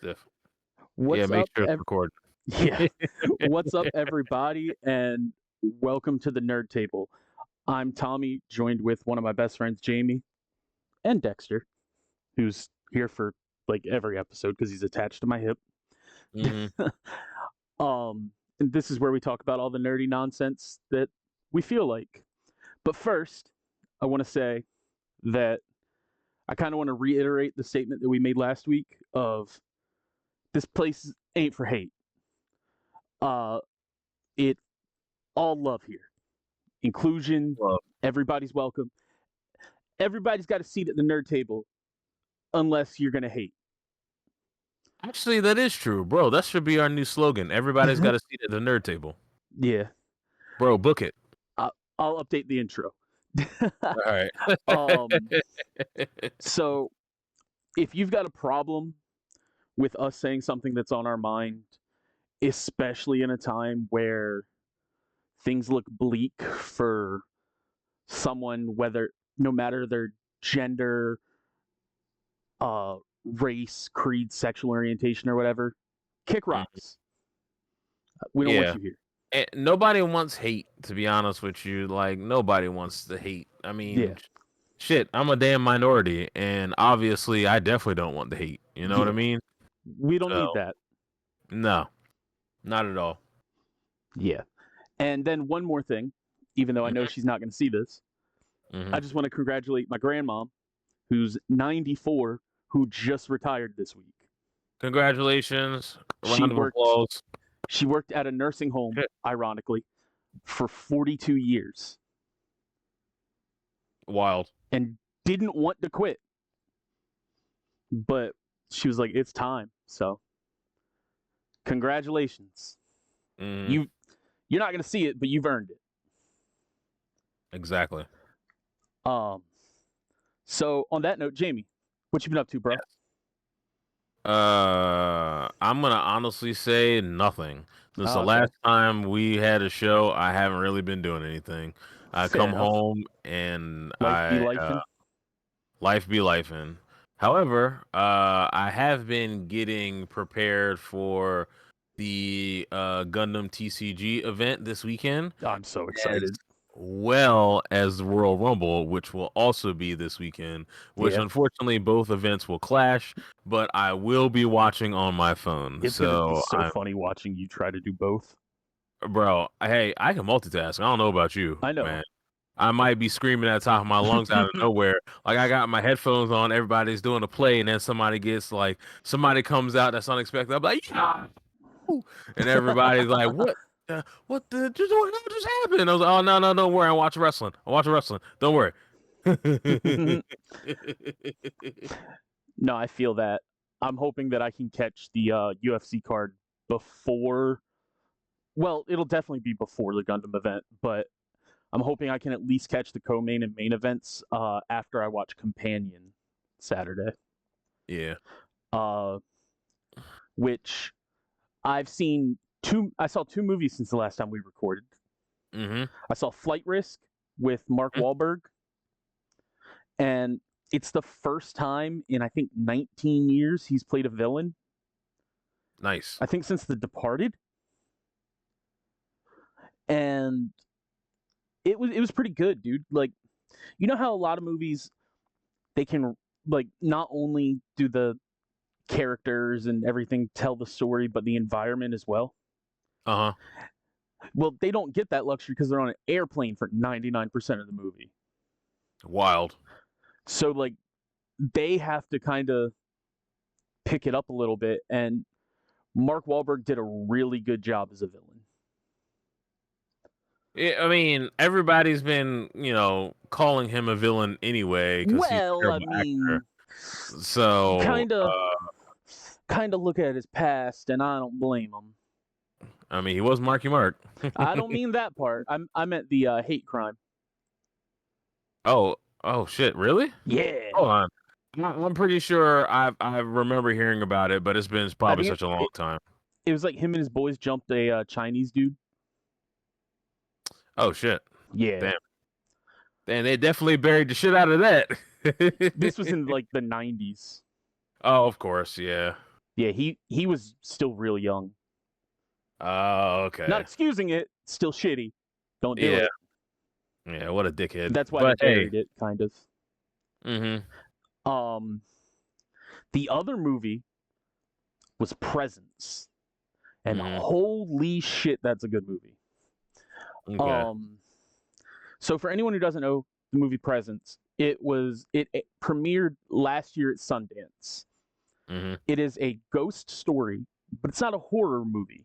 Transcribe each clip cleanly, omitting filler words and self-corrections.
Stiff. Yeah, What's make up, sure it's recorded. yeah. What's up, everybody, and welcome to the Nerd Table. I'm Tommy, joined with one of my best friends, Jamie, and Dexter, who's here for like every episode because he's attached to my hip. Mhm. And this is where we talk about all the nerdy nonsense that we feel like. But first, I want to say that I kind of want to reiterate the statement that we made last week of this place ain't for hate. Uh, it all love here. Inclusion, Well, everybody's welcome. Everybody's got a seat at the nerd table, unless you're gonna hate. actually, that is true, bro. That should be our new slogan. Everybody's got a seat at the nerd table. Yeah, Bro, book it. I'll update the intro. All right. um, so if you've got a problem with us saying something that's on our mind, especially in a time where things look bleak for someone, whether no matter their gender, race, creed, sexual orientation, or whatever, kick Mhm. rocks. We don't want Yeah. you here. Nobody wants hate, to be honest with you. Like, nobody wants to hate. I Yeah, mean, shit, I'm a damn minority, and obviously, I definitely don't want the hate. You know what I yeah. mean? We don't So, need that. no, not at all. Yeah. And then one more thing, even though I know Mhm, she's not going to see this, I mhm. just want to congratulate my grandmom, who's 94, who just retired this week. Congratulations. She Round of worked applause. she worked at a nursing home, Shit. ironically, for 42 years Wild. and didn't want to quit, but she was like, "It's time." So, congratulations. Mhm, You you're not going to see it, but you've earned it. exactly. Um so on that note, Jamie, what you been up to, bro? I'm gonna honestly say nothing. Since the Oh, okay. last time we had a show, I haven't really been doing anything. I Fair come enough. home and Life be lifing. life be lifing. However, I have been getting prepared for the Gundam TCG event this weekend, I'm so as excited. well as the Royal Rumble, which will also be this weekend, which Yeah. unfortunately both events will clash, but I will be watching on my phone. It's gonna be So so funny watching you try to do both. bro, hey, I can multitask. I don't know about you, I know. man. I might be screaming at the top of my lungs out of nowhere. Like I got my headphones on, everybody's doing a play, and then somebody comes out that's unexpected. I'm like, yeah, and everybody's like, what the what just happened? I was like, oh no, don't worry, I'm watching wrestling. Don't worry. No, I feel that. I'm hoping that I can catch the UFC card before. Well, it'll definitely be before the Gundam event, but I'm hoping I can at least catch the co-main and main events after I watch Companion Saturday. Yeah. Uh, which I've seen two. I saw two movies since the last time we recorded. Mm-hmm. I saw Flight Risk with Mark Wahlberg, and it's the first time in I think 19 years he's played a villain. Nice. I think since The Departed, and it was pretty good, dude. Like, you know how a lot of movies they can like not only do the characters and everything tell the story, but the environment as well. Uh-huh. Well, they don't get that luxury because they're on an airplane for 99% of the movie. Wild. So like they have to kind of pick it up a little bit, and Mark Wahlberg did a really good job as a villain. Yeah, I mean, everybody's been, calling him a villain anyway because he's a Well, I terrible actor. mean, So, kind of look at his past, and I don't blame him. I mean, he was Marky Mark. I don't mean that part. I meant the hate crime. Oh, oh shit, really? Yeah, Hold on. I'm pretty sure I remember hearing about it, but it's been I probably think such a long time. it was like him and his boys jumped a Chinese dude. Oh shit. Yeah, Damn. And they definitely buried the shit out of that. this was in like the 90s. Oh, of course, yeah. Yeah, he was still real young. Oh, okay. Not excusing it, still shitty. Don't do Yeah. it. Yeah, what a dickhead. That's why But they hey. buried it, kind of. Mm-hmm. The other movie was Presence, and Mm-hmm. holy shit, that's a good movie. Okay. So for anyone who doesn't know the movie Presence, it premiered last year at Sundance. Mm-hmm. It is a ghost story, but it's not a horror movie.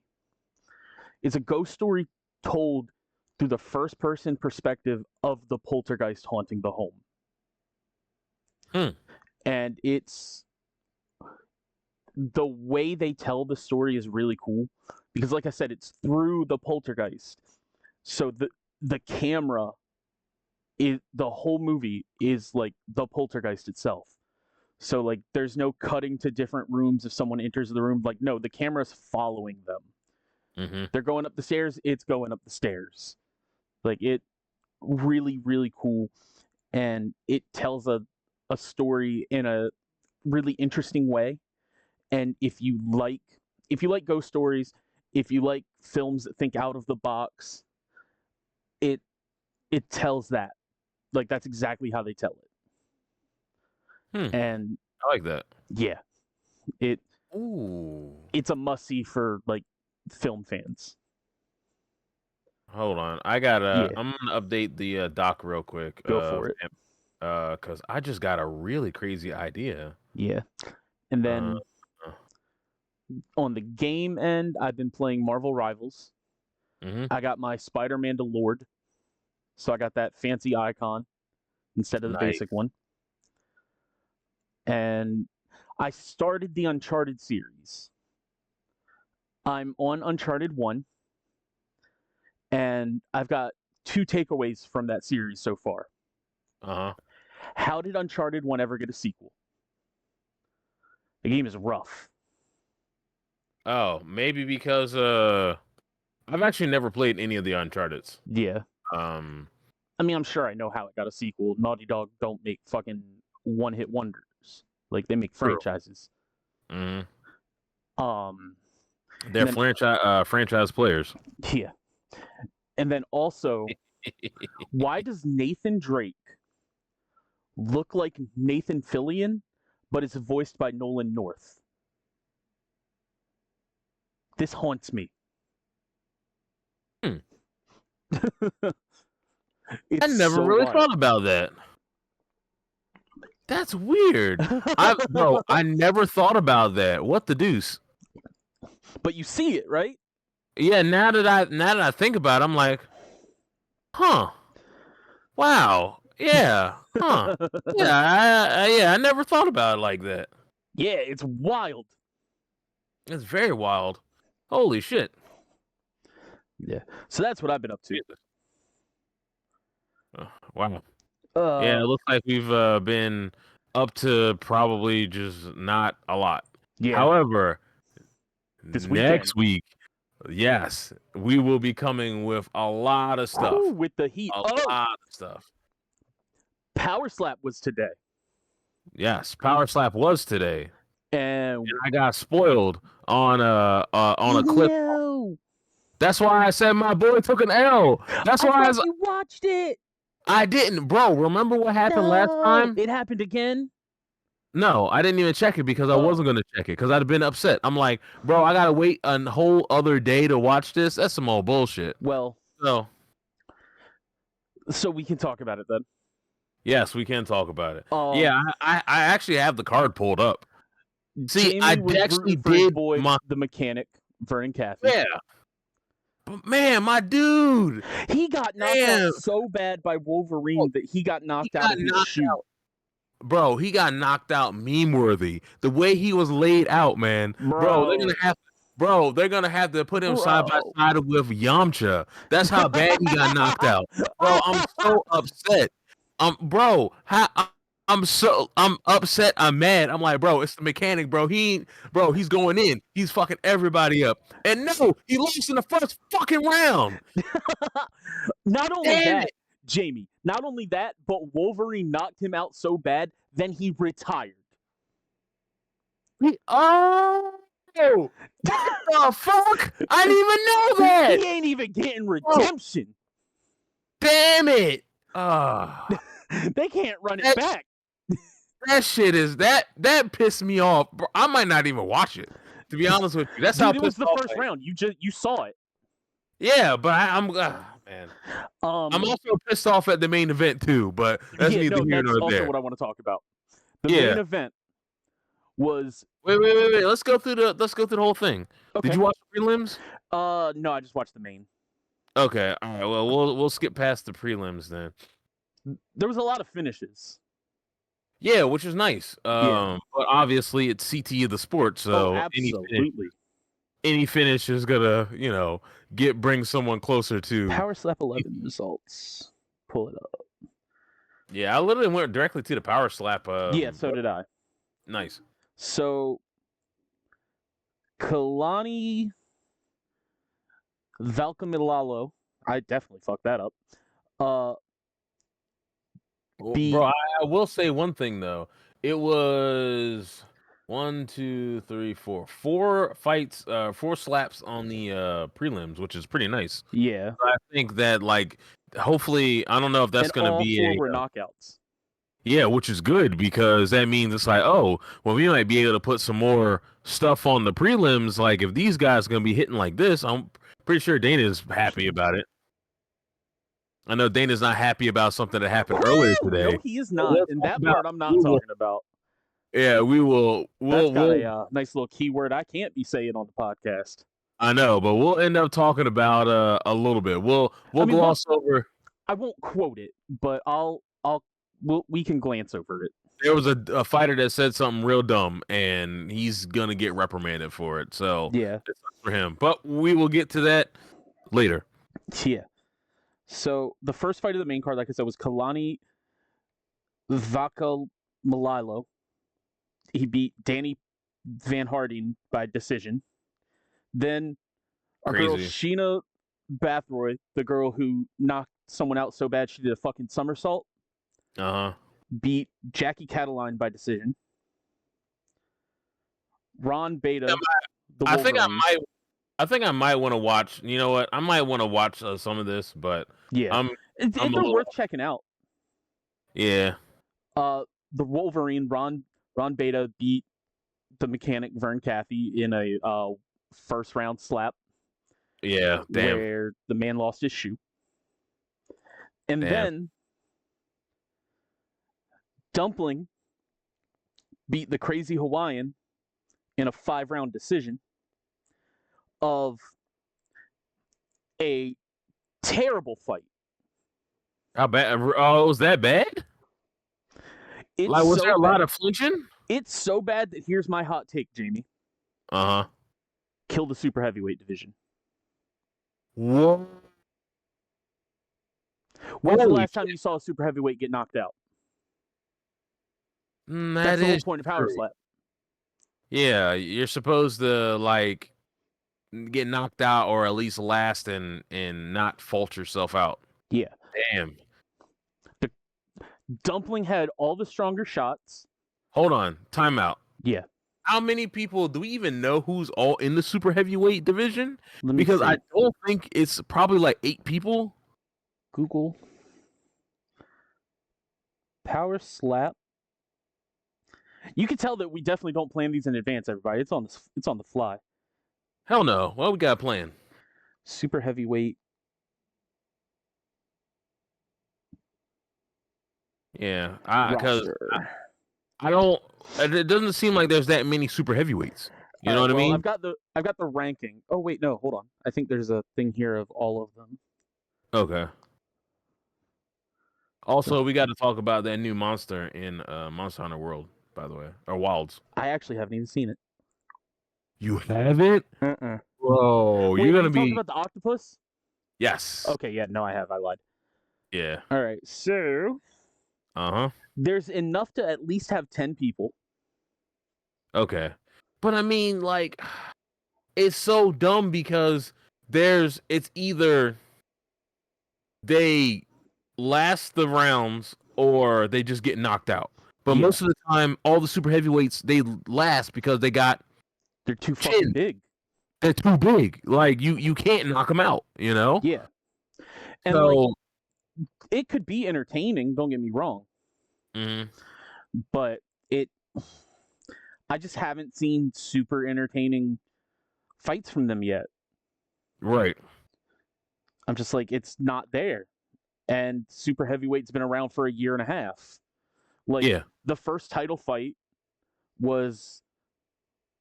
It's a ghost story told through the first person perspective of the poltergeist haunting the home. And it's the way they tell the story is really cool because, like I said, it's through the poltergeist. So the camera is the whole movie is like the poltergeist itself. So like there's no cutting to different rooms if someone enters the room. Like no, the camera's following them. Mm-hmm. They're going up the stairs, it's going up the stairs. Like it really, really cool. And it tells a story in a really interesting way. And if you like ghost stories, if you like films that think out of the box, it tells that. Like that's exactly how they tell it. And I like that. yeah. It's a must-see for like film fans. Hold on. I'm gonna update the doc real quick. Go for it. Because I just got a really crazy idea. Yeah. And then on the game end, I've been playing Marvel Rivals. Mm-hmm. I got my Spider-Man Lord. So I got that fancy icon instead of the basic one. And I started the Uncharted series. I'm on Uncharted 1. And I've got 2 takeaways from that series so far. How did Uncharted 1 ever get a sequel? The game is rough. Oh, maybe because I've actually never played any of the Uncharted's. Yeah. I mean, I'm sure I know how it got a sequel. Naughty Dog don't make fucking one-hit wonders. Like they make franchises. Mm-hmm. They're franchise players. Yeah. And then also, why does Nathan Drake look like Nathan Fillion, but it's voiced by Nolan North? This haunts me. I never really thought about that. That's weird. I never thought about that. What the deuce? But you see it, right? Yeah, now that I think about it, I'm like, huh. Wow. Yeah. Huh. Yeah, I never thought about it like that. Yeah, it's wild. It's very wild. Holy shit. Yeah. So that's what I've been up to. Wow. Yeah, it looks like we've been up to probably just not a lot. Yeah. However, next week, yes, we will be coming with a lot of stuff. Ooh, with the heat. A lot of stuff. Power Slap was today. Yes, Power Slap was today. And I got spoiled on a clip. No. That's why I said my boy took an L. That's why you watched it. I didn't, bro. Remember what happened last time? It happened again. No, I didn't even check it because I wasn't going to check it because I'd have been upset. I'm like, bro, I got to wait a whole other day to watch this. That's some old bullshit. Well, so we can talk about it then. Yes, we can talk about it. Yeah, I actually have the card pulled up. See, I actually did the mechanic, Vernon Cathy. Yeah. But man, my dude. He got knocked out so bad by Wolverine that he got knocked out of his shoe. Bro, he got knocked out meme worthy. The way he was laid out, man. Bro, they're gonna have to put him side by side with Yamcha. That's how bad he got knocked out. Bro, I'm so upset. Bro, I'm upset. I'm mad. I'm like, bro, it's the mechanic, bro. He's going in. He's fucking everybody up. And no, he lost in the first fucking round. Not only that, Jamie, not only that, but Wolverine knocked him out so bad, then he retired. the fuck? I didn't even know that. He ain't even getting redemption. Damn it. Ah. They can't run it back. That shit is that pissed me off. Bro, I might not even watch it. To be honest with you, that's Dude, how it was pissed the off first round. You saw it. Yeah, but I'm man. I'm also pissed off at the main event too. But that's neither here that's nor also there. what I want to talk about. The main event was. Wait. Let's go through the whole thing. Okay. Did you watch the prelims? No, I just watched the main. Okay, all right. Well, we'll skip past the prelims then. There was a lot of finishes. Yeah, which is nice. But obviously it's CT of the sport, so absolutely. Any finish is gonna, bring someone closer to Power Slap 11 results. Pull it up. Yeah, I literally went directly to the Power Slap. Yeah, so did I. Nice. So Kalani Valkamilalo, I definitely fucked that up. Bro, I will say one thing though. It was 1, 2, 3, 4, 4 fights, 4 slaps on the prelims, which is pretty nice. Yeah, so I think that hopefully, I don't know if that's going to be all 4 were knockouts. Yeah, which is good because that means it's well, we might be able to put some more stuff on the prelims. Like if these guys are going to be hitting like this, I'm pretty sure Dana's happy about it. I know Dana's not happy about something that happened earlier today. No, he is not. And that part I'm not talking about. Yeah, we will. That's got a nice little keyword I can't be saying on the podcast. I know, but we'll end up talking about a little bit. We'll gloss over. I won't quote it, but we can glance over it. There was a fighter that said something real dumb, and he's gonna get reprimanded for it. So yeah, it's for him. But we will get to that later. Yeah. So the first fight of the main card, like I said, was Kalani Valkamilalo. He beat Danny Van Harding by decision. Then our girl Sheena Bathroy, the girl who knocked someone out so bad she did a fucking somersault, beat Jackie Cataline by decision. Ron Beta, the Wolverine. I think I might want to watch. You know what? I might want to watch some of this, but yeah, they're worth checking out. Yeah. The Wolverine, Ron Beta beat the mechanic Vern Cathy in a first round slap. Yeah, damn. Where the man lost his shoe. And then Dumpling beat the Crazy Hawaiian in a 5-round decision of a terrible fight. How bad? Oh, was that bad? Was there a lot of flinching? It's so bad that here's my hot take, Jamie. Kill the super heavyweight division. Whoa. When's the last time you saw a super heavyweight get knocked out? That's the whole point of Power Slap. Yeah, you're supposed to get knocked out or at least last and not fault yourself out. Yeah. Damn. The Dumpling had all the stronger shots. Hold on. Timeout. Yeah. How many people do we even know who's all in the super heavyweight division? Because I don't think it's probably 8 people. Google Power Slap. You can tell that we definitely don't plan these in advance, everybody. It's on the fly. Hell no. What we got a plan? Super heavyweight. Yeah, because I don't. It doesn't seem like there's that many super heavyweights. You know what I mean? I've got the ranking. Oh wait, no, hold on. I think there's a thing here of all of them. Okay. Also, we got to talk about that new monster in Monster Hunter World, by the way, or Wilds. I actually haven't even seen it. You haven't? Whoa, you're gonna be talking about the octopus? Yes. Okay, yeah, no, I have. I lied. Yeah. All right, so. There's enough to at least have 10 people. Okay. But I mean, it's so dumb because it's either they last the rounds or they just get knocked out. But most of the time, all the super heavyweights, they last because they're too fucking big. they're too big. Like you can't knock them out. You know. Yeah, and like So. it could be entertaining. Don't get me wrong, Mhm. but it. I just haven't seen super entertaining fights from them yet. Right. I'm just like, it's not there. And super heavyweight's been around for a year and a half. Like Yeah. the first title fight was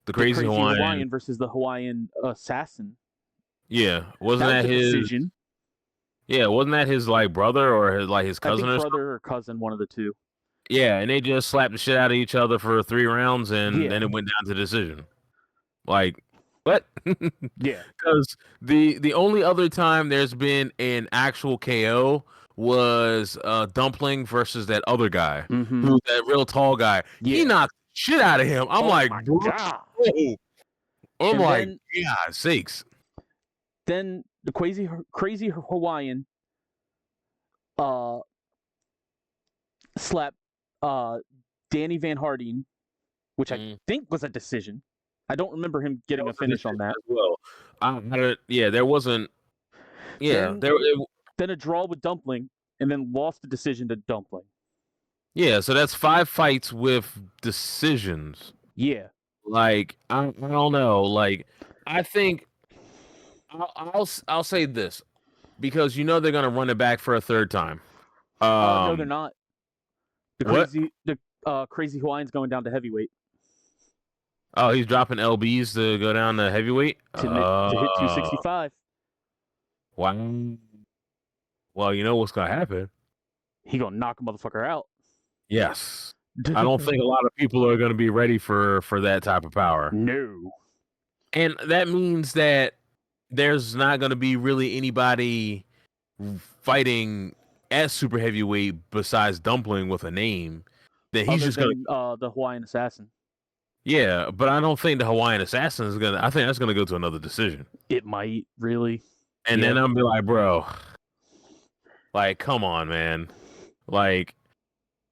The the crazy crazy Hawaiian. Hawaiian versus the Hawaiian assassin. Yeah. Wasn't That was that a his? decision. Yeah. Wasn't that his like brother or his I cousin think or something? brother or cousin, one of the two. Yeah. And they just slapped the shit out of each other for 3 rounds, and Yeah, then it went down to decision. Like what? yeah. Because the only other time there's been an actual KO was Dumpling versus that other guy, Mm-hmm. who's that real tall guy. He Yeah. knocked shit out of him. I'm Oh like, my bro. god. I'm And like, God sakes. then the crazy Hawaiian uh slapped Danny Van Harding, which I Mm. think was a decision. I don't remember him getting a finish on that. As well. Yeah, there wasn't. Yeah, Then there. then a draw with Dumpling, and then lost the decision to Dumpling. Yeah, so that's 5 fights with decisions. Yeah. Like I don't know. Like I think I'll say this because they're gonna run it back for a third time. No, they're not. What? The crazy Hawaiian's going down to heavyweight Oh, he's dropping LBs to go down to heavyweight. to hit 265. Wow. Well, you know what's gonna happen. He gonna knock a motherfucker out. Yes. I don't think a lot of people are gonna be ready for that type of power. No. And that means that there's not gonna be really anybody fighting as super heavyweight besides Dumpling with a name. Then he's Other just gonna. than the Hawaiian assassin. Yeah, but I don't think the Hawaiian assassin is gonna. I think that's gonna go to another decision. It might really. And then I'm be like, bro, like, come on, man. Like,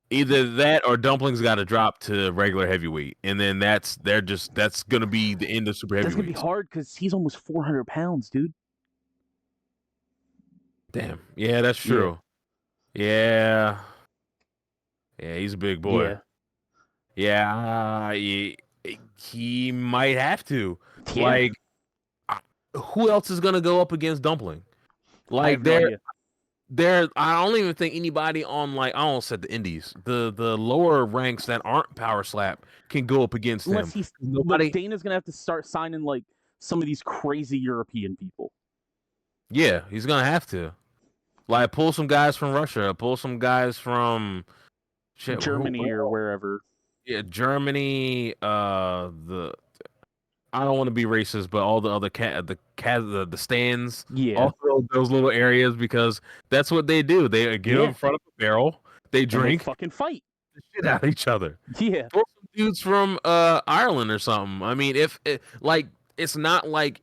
either that or Dumpling's got to drop to regular heavyweight, and then that's gonna be the end of super That's heavyweight. gonna be hard because he's almost 400 pounds, dude. Damn. Yeah, that's true. Yeah. Yeah, he's a big boy. Yeah. He might have to. Yeah. Like, who else is gonna go up against Dumpling? I Like, have no idea. I don't even think anybody on, like, I almost said the indies, the lower ranks that aren't power slap can go up against Unless him. look, Dana's gonna have to start signing like some of these crazy European people. Yeah, he's gonna have to. Like, pull some guys from Russia, pull some guys from Germany or wherever. Yeah, Germany. I don't want to be racist, but all the other the stands, Yeah. all those little areas, because that's what they do. They get in front of a barrel, they drink, and they fucking fight the shit out of each other. Yeah. Pull some dudes from Ireland or something. I mean, it's not like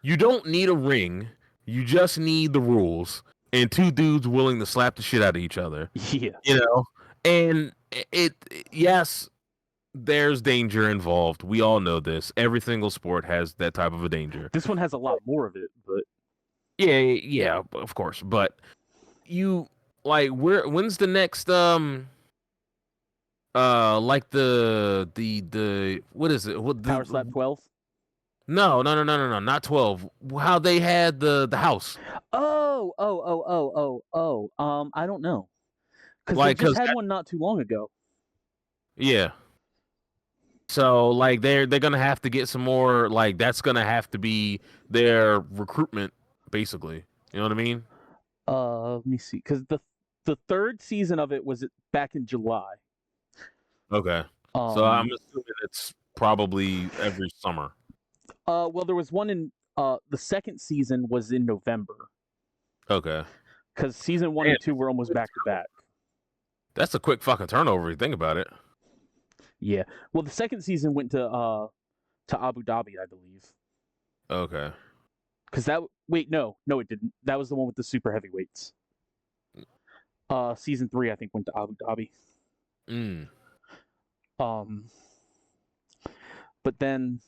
you don't need a ring, you just need the rules and 2 dudes willing to slap the shit out of each other. Yeah. And yes, there's danger involved. We all know this. Every single sport has that type of a danger. This one has a lot more of it, but yeah, of course. But when's the next like the what is it? What Power Slap 12? No, not 12. How they had the house. Oh. I don't know. Because they just had one not too long ago. Yeah. So like they're gonna have to get some more, like that's gonna have to be their recruitment, basically. You know what I mean? Let me see. Because the third season of it was back in July. Okay. So I'm assuming it's probably every summer. Well, there was one in the second season was in November. Okay. Because season 1 and 2 were almost back to back. That's a quick fucking turnover. You think about it. Yeah. Well, the second season went to Abu Dhabi, I believe. Okay. Because no, it didn't. That was the one with the super heavyweights. Season 3, I think, went to Abu Dhabi. But then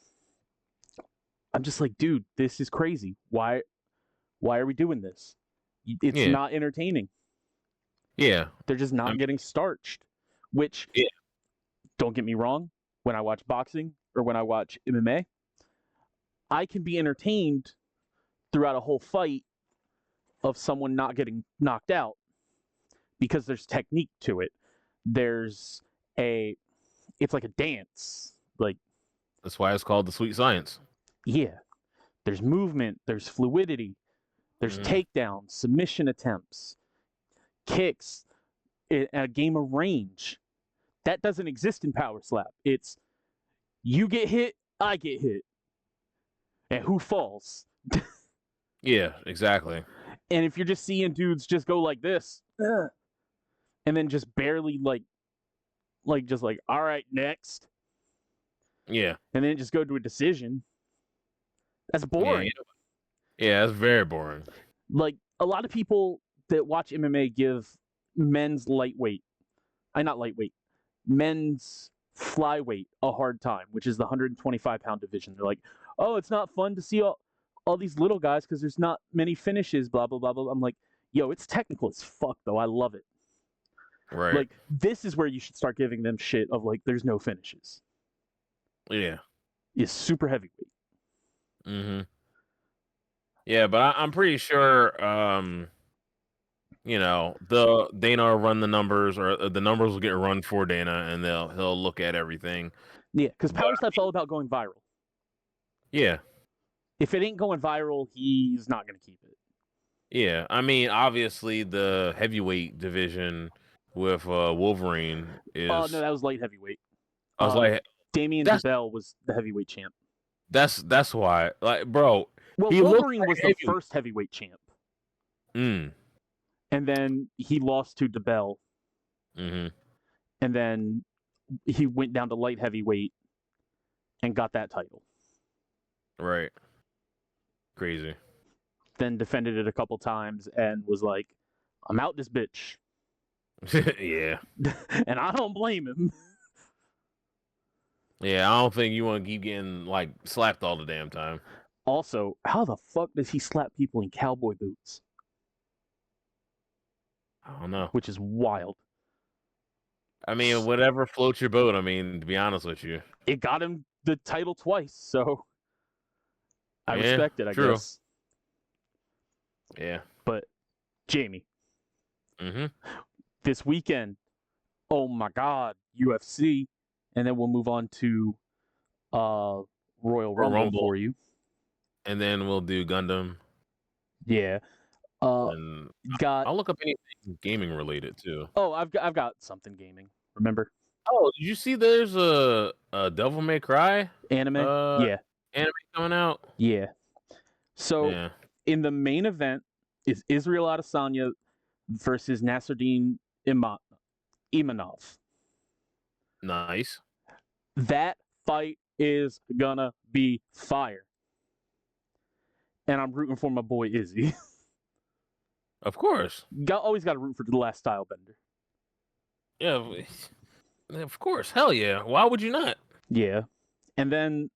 I'm just like, dude, this is crazy. Why are we doing this? It's not entertaining. Yeah. They're just not getting starched. Which, don't get me wrong, when I watch boxing or when I watch MMA, I can be entertained throughout a whole fight of someone not getting knocked out because there's technique to it. It's like a dance. Like, That's why it's called the sweet science. yeah, there's movement, there's fluidity, there's takedowns, submission attempts, kicks, a game of range. That doesn't exist in Power Slap. It's you get hit, I get hit. And who falls? Yeah, exactly. And if you're just seeing dudes just go like this, and then just barely just like, all right, next. Yeah. And then just go to a decision. That's boring. Yeah, that's very boring. Like, a lot of people that watch MMA give men's men's flyweight a hard time, which is the 125-pound division. They're like, oh, it's not fun to see all these little guys because there's not many finishes, blah, blah, blah, blah. I'm like, yo, it's technical as fuck, though. I love it. Right. Like, this is where you should start giving them shit of, like, there's no finishes. Yeah. It's super heavyweight. Mm-hmm. Yeah, but I'm pretty sure, the Dana will run the numbers, or the numbers will get run for Dana, and he'll look at everything. Yeah, because Power Slap's all about going viral. Yeah. If it ain't going viral, he's not going to keep it. Yeah, I mean, obviously the heavyweight division with Wolverine is. Oh no, that was light heavyweight. I was like, Damien DeBell was the heavyweight champ. That's why, like, bro. Well, Wolverine was the first heavyweight champ. And then he lost to DeBell. And then he went down to light heavyweight and got that title. Right. Crazy. Then defended it a couple times and was like, I'm out this bitch. Yeah. And I don't blame him. Yeah, I don't think you want to keep getting, like, slapped all the damn time. Also, how the fuck does he slap people in cowboy boots? I don't know. Which is wild. I mean, whatever floats your boat, I mean, to be honest with you. It got him the title twice, so I respect it, I guess. Yeah. But, Jamie. This weekend, oh my God, UFC. And then we'll move on to Royal Rumble for you. And then we'll do Gundam. Yeah. I'll look up anything gaming related too. Oh, I've got something gaming. Remember? Oh, did you see? There's a Devil May Cry anime. Anime coming out. Yeah. So in the main event is Israel Adesanya versus Nasruddin Imanov. Nice. That fight is gonna be fire. And I'm rooting for my boy Izzy. Of course. Always got to root for the last style bender. Yeah, of course. Hell yeah. Why would you not? Yeah. And then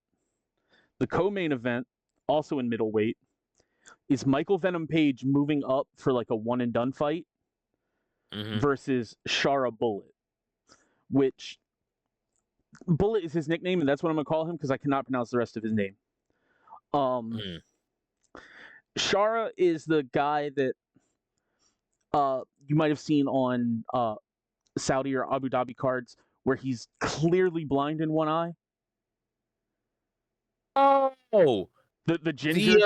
the co-main event, also in middleweight, is Michael Venom Page moving up for like a one and done fight versus Shara Bullet, which Bullet is his nickname, and that's what I'm gonna call him because I cannot pronounce the rest of his name. Shara is the guy that you might have seen on Saudi or Abu Dhabi cards where he's clearly blind in one eye. Oh, the ginger.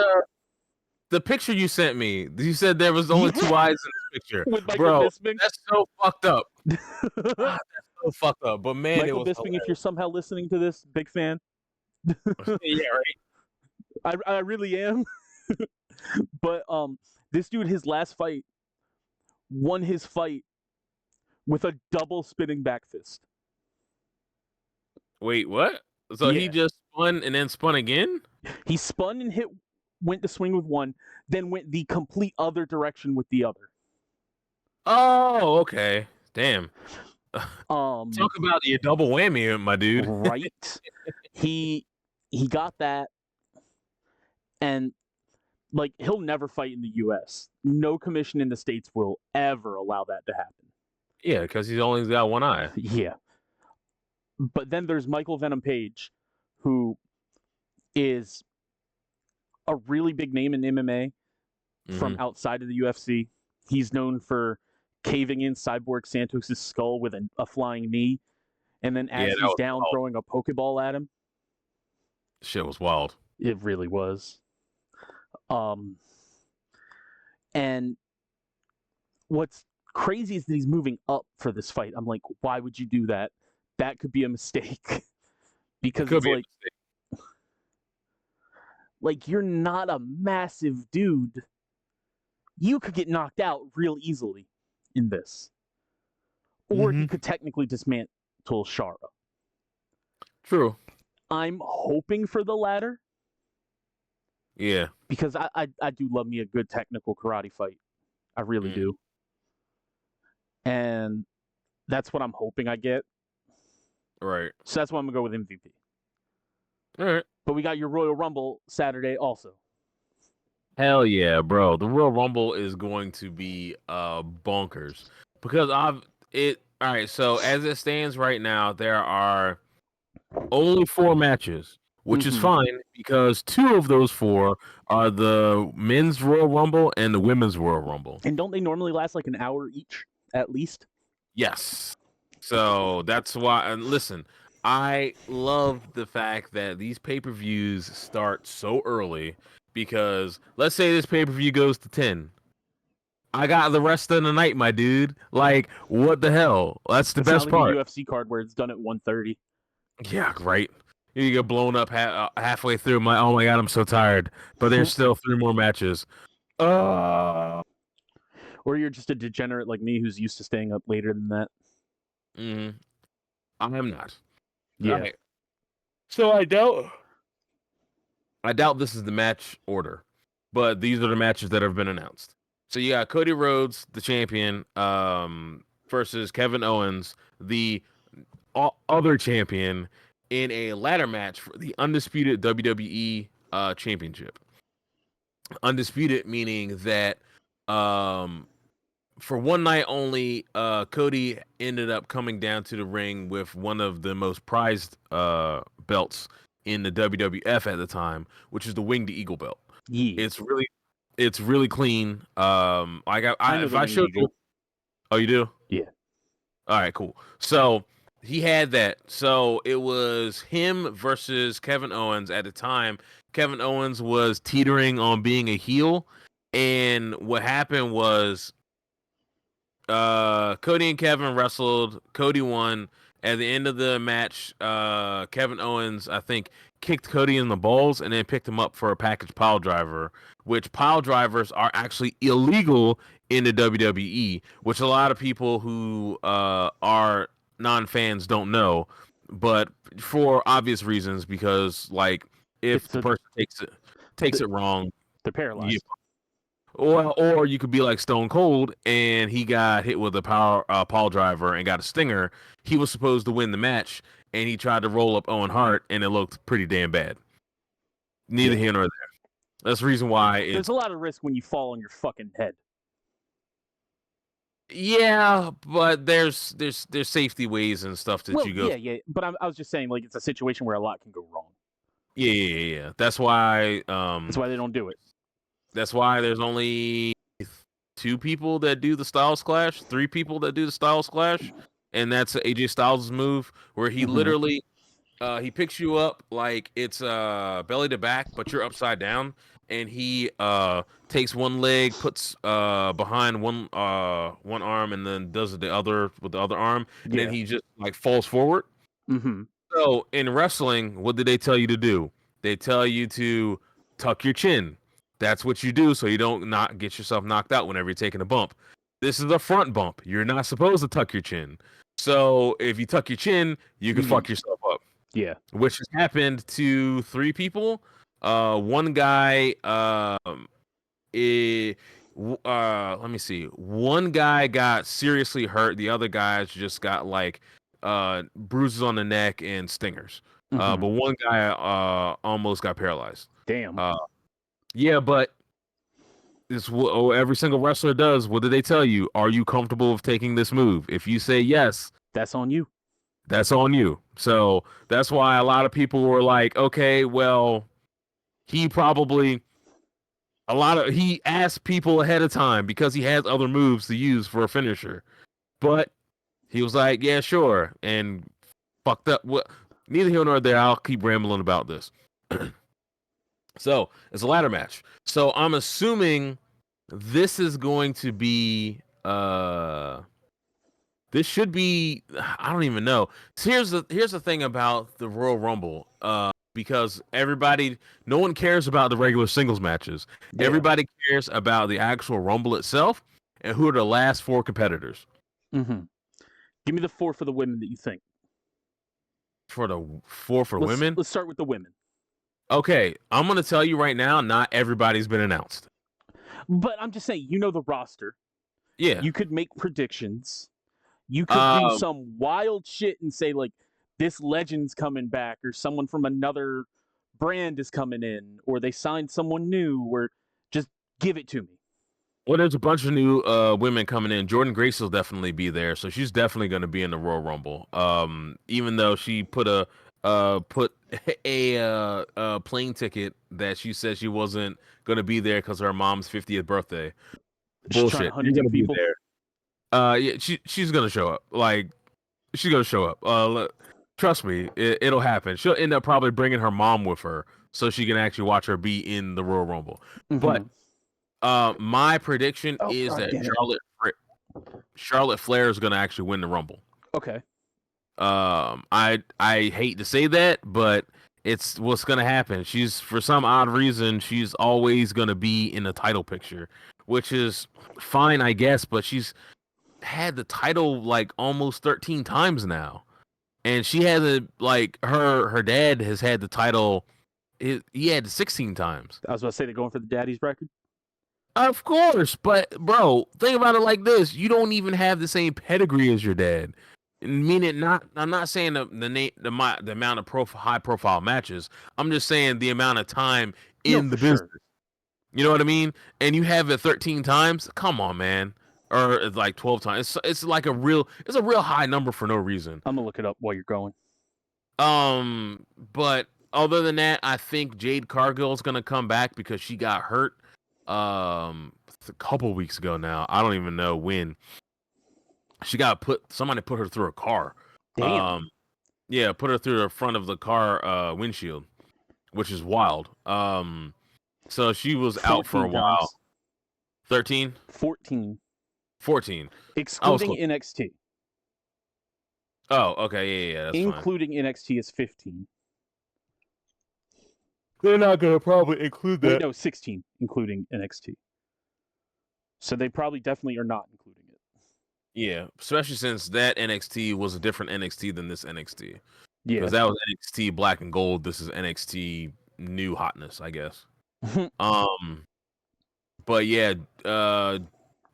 The picture you sent me. You said there was only 2 eyes in this picture. With Michael Bisping. That's so fucked up. That's so fucked up. But man, Michael Bisping, if you're somehow listening to this, big fan. Yeah, right. I really am. But this dude, his last fight, won his fight with a double spinning back fist. Wait, what? So he just spun and then spun again? He spun and went to swing with one, then went the complete other direction with the other. Oh, okay. Damn. Talk about your double whammy, my dude. Right. He got that. And like, he'll never fight in the U.S. No commission in the States will ever allow that to happen. Yeah, because he's only got one eye. Yeah. But then there's Michael Venom Page, who is a really big name in MMA from outside of the UFC. He's known for caving in Cyborg Santos' skull with a flying knee, and then as he's down, throwing a Pokeball at him. Shit was wild. It really was. And what's crazy is that he's moving up for this fight. I'm like, why would you do that? That could be a mistake. Because it's like you're not a massive dude. You could get knocked out real easily in this. Or he could technically dismantle Shara. True. I'm hoping for the latter. Yeah. Because I do love me a good technical karate fight. I really do. And that's what I'm hoping I get. Right. So that's why I'm going to go with MVP. All right. But we got your Royal Rumble Saturday also. Hell yeah, bro. The Royal Rumble is going to be bonkers. Because all right, so as it stands right now, there are only 4 matches, which is fine because 2 of those 4 are the men's Royal Rumble and the women's Royal Rumble. And don't they normally last like an hour each, at least? Yes. So that's why, and listen, I love the fact that these pay-per-views start so early because let's say this pay-per-view goes to 10. I got the rest of the night, my dude. Like, what the hell? That's the best part. It's not like a UFC card where it's done at 1:30. Yeah, right. You get blown up halfway through. I'm like, oh my god, I'm so tired. But there's still 3 more matches. Or you're just a degenerate like me who's used to staying up later than that. I'm not. Yeah. Right. So I doubt this is the match order, but these are the matches that have been announced. So you got Cody Rhodes, the champion, versus Kevin Owens, the other champion, in a ladder match for the undisputed WWE championship. Undisputed meaning that for one night only, Cody ended up coming down to the ring with one of the most prized belts in the WWF at the time, which is the Winged Eagle belt. Yeah. It's really clean. If I showed you, oh, you do? Yeah. All right, cool. So he had that. So it was him versus Kevin Owens at the time. Kevin Owens was teetering on being a heel, and what happened was Cody and Kevin wrestled. Cody won. At the end of the match, Kevin Owens, I think, kicked Cody in the balls and then picked him up for a package pile driver, which pile drivers are actually illegal in the WWE, which a lot of people who are non-fans don't know, but for obvious reasons, because like if the person takes it wrong, they're paralyzed. Or you could be like Stone Cold, and he got hit with a pile driver and got a stinger. He was supposed to win the match, and he tried to roll up Owen Hart, and it looked pretty damn bad. Neither here nor there. That's the reason why there's a lot of risk when you fall on your fucking head. Yeah, but there's safety ways and stuff that you go. Yeah. But I was just saying, like, it's a situation where a lot can go wrong. Yeah. That's why. That's why they don't do it. That's why there's only 2 people that do the Styles Clash, 3 people that do the Styles Clash, and that's AJ Styles' move where he literally he picks you up like it's belly to back, but you're upside down, and he takes one leg, puts behind one arm, and then does the other with the other arm, and then he just like falls forward. So in wrestling, what did they tell you to do? They tell you to tuck your chin. That's what you do so you don't not get yourself knocked out whenever you're taking a bump. This is a front bump. You're not supposed to tuck your chin. So if you tuck your chin, you can fuck yourself up. Yeah. Which has happened to 3 people. One guy let me see. One guy got seriously hurt. The other guys just got like bruises on the neck and stingers. But one guy almost got paralyzed. Damn. Yeah, but it's what every single wrestler does. What did they tell you? Are you comfortable with taking this move? If you say yes, That's on you. that's on you. So that's why a lot of people were like, okay, well, he probably he asked people ahead of time because he has other moves to use for a finisher. But he was like, yeah, sure, and fucked up. Well, neither here nor there. I'll keep rambling about this. So it's a ladder match. So I'm assuming this is going to be this should be, I don't even know. So here's the thing about the Royal Rumble. Because no one cares about the regular singles matches. Yeah. Everybody cares about the actual Rumble itself and who are the last four competitors. Mm-hmm. Give me the 4 for the women that you think. For the 4 for women? Let's start with the women. Okay, I'm going to tell you right now, not everybody's been announced. But I'm just saying, you know the roster. Yeah. You could make predictions. You could do some wild shit and say, like, this legend's coming back, or someone from another brand is coming in, or they signed someone new, or just give it to me. Well, there's a bunch of new women coming in. Jordan Grace will definitely be there, so she's definitely going to be in the Royal Rumble. Even though she put a plane ticket that she said she wasn't going to be there because her mom's 50th birthday. Bullshit. You're going to be there. Yeah, she's going to show up. Like, she's going to show up. Trust me, it'll happen. She'll end up probably bringing her mom with her so she can actually watch her be in the Royal Rumble. Mm-hmm. But my prediction is that Charlotte Flair is going to actually win the Rumble. Okay. I hate to say that, but it's what's going to happen. She's, for some odd reason, she's always going to be in the title picture, which is fine, I guess, but she's had the title like almost 13 times now. And she has her dad has had the title. He had 16 times. I was about to say they're going for the daddy's record. Of course, but bro, think about it like this: you don't even have the same pedigree as your dad. Meaning, I'm not saying the amount of high profile matches. I'm just saying the amount of time in the business. Sure. You know what I mean? And you have it 13 times. Come on, man. Or it's like 12 times. It's like a real high number for no reason. I'm gonna look it up while you're going. But other than that, I think Jade Cargill is gonna come back because she got hurt. A couple weeks ago now. I don't even know when. Somebody put her through a car. Damn. Yeah, put her through the front of the car windshield, which is wild. So she was out for a while. 13? 14. 14. Excluding NXT. Oh, okay, yeah, that's including fine. NXT is 15. They're not gonna probably include that. Wait, no, 16, including NXT. So they probably definitely are not including it. Yeah, especially since that NXT was a different NXT than this NXT. Yeah, because that was NXT Black and Gold. This is NXT New Hotness, I guess. But yeah,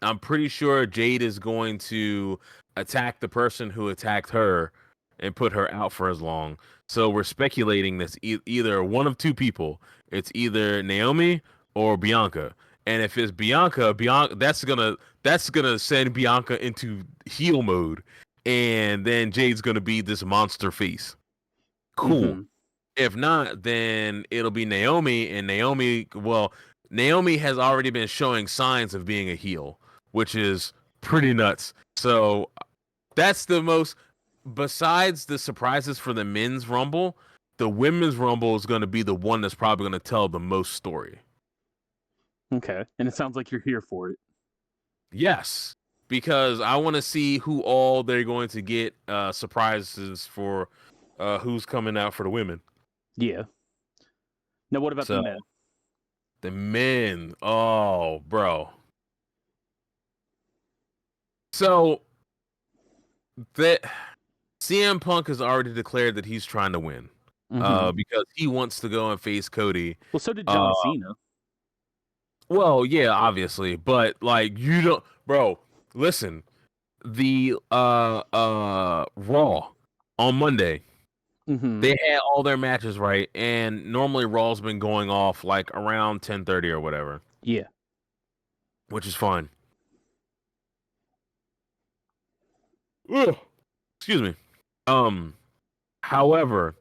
I'm pretty sure Jade is going to attack the person who attacked her and put her out for as long. So we're speculating this either one of two people. It's either Naomi or Bianca. And if it's Bianca, that's gonna send Bianca into heel mode, and then Jade's gonna be this monster face. Cool. Mm-hmm. If not, then it'll be Naomi, and Naomi has already been showing signs of being a heel, which is pretty nuts. So that's the most. Besides the surprises for the men's Rumble, the women's Rumble is going to be the one that's probably going to tell the most story. Okay, and it sounds like you're here for it. Yes, because I want to see who all they're going to get surprises for, who's coming out for the women. Yeah. Now, what about the men? The men, oh, bro. So that CM Punk has already declared that he's trying to win, because he wants to go and face Cody. Well, so did John Cena. Well, yeah, obviously, but like you don't, bro. Listen, the Raw on Monday, Mm-hmm. They had all their matches right, and normally Raw's been going off like around 10:30 or whatever, Yeah. which is fine. Ugh. Excuse me. However,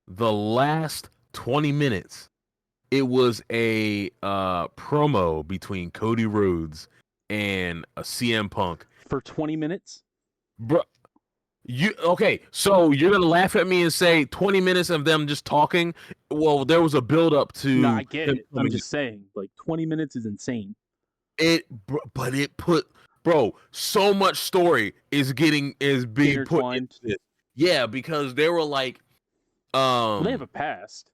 the last 20 minutes, it was a promo between Cody Rhodes and a CM Punk. For 20 minutes? Bro, so you're gonna laugh at me and say 20 minutes of them just talking? Well, there was a build up to No, I get them it. I'm coming just saying, like 20 minutes is insane. but it put, bro, so much story is being put into Intertwined. this. Yeah, because they were like, Well, they have a past.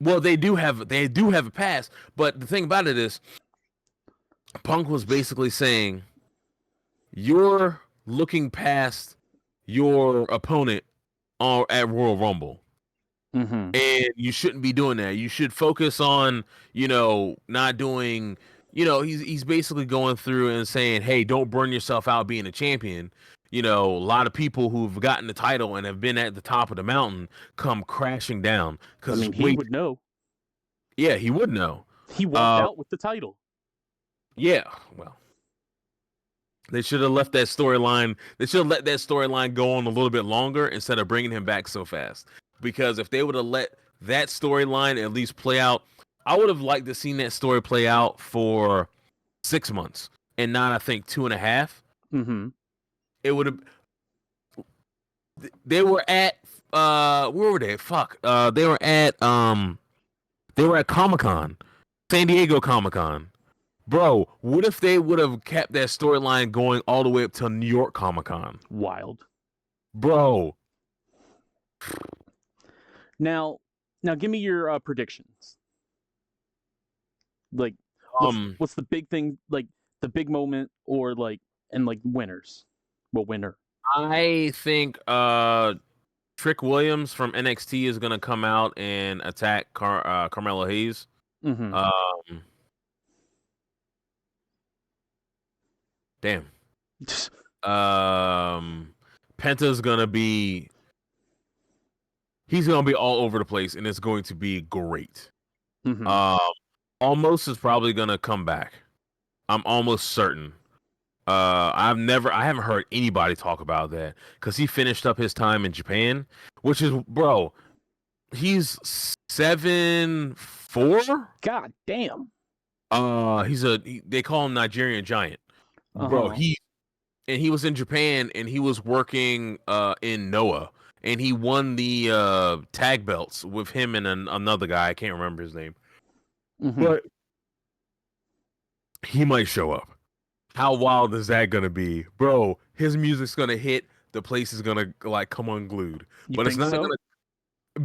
well, they do have a past, but the thing about it is, Punk was basically saying, you're looking past your opponent at Royal Rumble. Mm-hmm. And you shouldn't be doing that. You should focus on, not doing, he's basically going through and saying, hey, don't burn yourself out being a champion. A lot of people who've gotten the title and have been at the top of the mountain come crashing down. I mean, he would know. Yeah, he would know. He walked out with the title. Yeah, well, they should have left that storyline. They should have let that storyline go on a little bit longer instead of bringing him back so fast. Because if they would have let that storyline at least play out, I would have liked to seen that story play out for 6 months and not, I think, 2.5. Mm-hmm. It would have. They were at where were they? They were at Comic-Con, San Diego Comic-Con. Bro, what if they would have kept that storyline going all the way up to New York Comic-Con? Wild. Bro. Now give me your predictions. Like, what's the big thing, like the big moment, or and winners? Well, winner. I think Trick Williams from NXT is gonna come out and attack Carmelo Hayes. Mm-hmm. Damn. Penta's gonna be. He's gonna be all over the place, and it's going to be great. Mm-hmm. Almost is probably gonna come back. I'm almost certain. I haven't heard anybody talk about that because he finished up his time in Japan, which is, bro, he's 7'4". God damn. They call him Nigerian Giant, bro. Uh-huh. He was in Japan and he was working in Noah, and he won the tag belts with him and another guy. I can't remember his name, Mm-hmm. but he might show up. How wild is that gonna be, bro? His music's gonna hit. The place is gonna come unglued. But it's not so? gonna,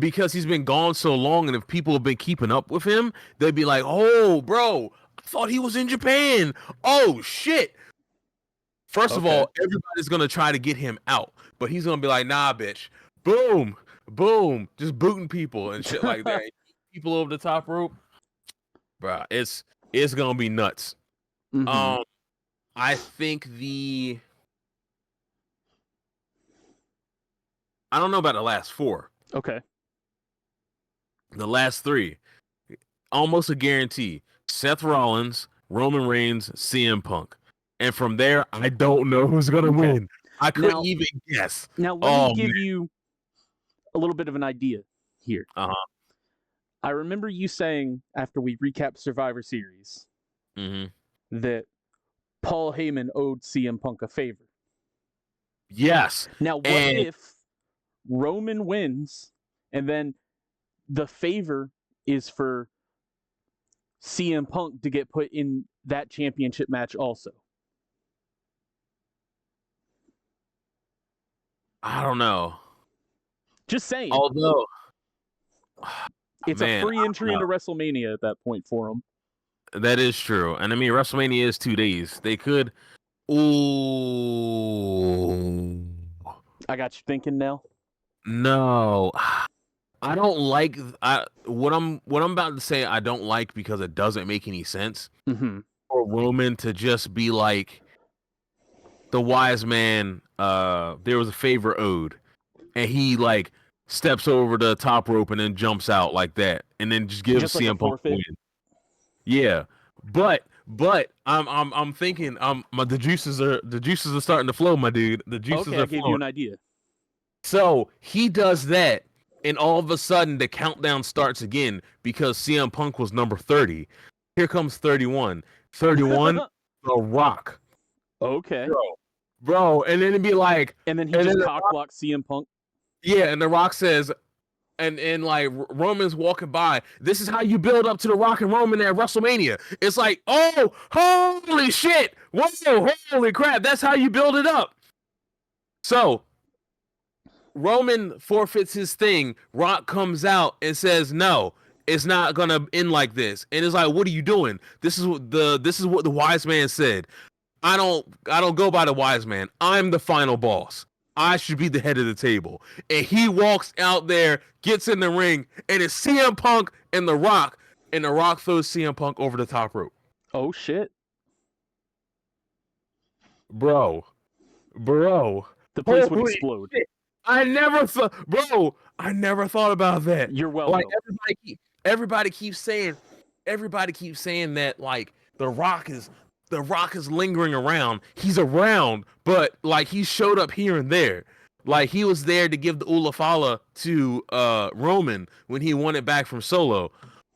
because he's been gone so long, and if people have been keeping up with him, they'd be like, "Oh, bro, I thought he was in Japan. Oh shit." First of all, everybody's gonna try to get him out, but he's gonna be like, "Nah, bitch." Boom, boom, just booting people and shit like that. People over the top rope, bro. It's gonna be nuts. Mm-hmm. I think I don't know about the last 4. Okay. The last 3, almost a guarantee. Seth Rollins, Roman Reigns, CM Punk. And from there, I don't know who's going to win. I couldn't even guess. Now, let me give you a little bit of an idea here. Uh-huh. I remember you saying, after we recapped Survivor Series, that Paul Heyman owed CM Punk a favor. Yes. Now, what if Roman wins, and then the favor is for CM Punk to get put in that championship match also? I don't know. Just saying. Although it's a free entry into WrestleMania at that point for him. That is true. And I mean, WrestleMania is 2 days. They could. Ooh. I got you thinking now. No. I don't like what I'm about to say. I don't like, because it doesn't make any sense for Roman to just be like the wise man. There was a favor owed, and he steps over the top rope and then jumps out like that, and then just gives Just like a CM Punk a forfeit? win. Yeah, but I'm thinking the juices are starting to flow, my dude. The juices Okay, are I gave flowing. you an idea. So he does that, and all of a sudden the countdown starts again because CM Punk was number 30. Here comes 31. 31, The Rock. Okay. Bro, and then it'd be like, And then he and just then cock blocks CM Punk. yeah, and The Rock says, and like Roman's walking by. This is how you build up to The Rock and Roman at WrestleMania. It's like, oh, holy shit! Whoa, holy crap! That's how you build it up. So Roman forfeits his thing. Rock comes out and says, "No, it's not gonna end like this." And it's like, "What are you doing? This is what the wise man said. I don't go by the wise man. I'm the final boss. I should be the head of the table." And he walks out there, gets in the ring, and it's CM Punk and The Rock, and The Rock throws CM Punk over the top rope. Oh shit. Bro. The place would Holy explode. shit. I never thought about that. You're welcome. Like everybody keeps saying that like the Rock is lingering around. He's around, but like he showed up here and there. Like he was there to give the Ulafala to Roman when he won it back from Solo.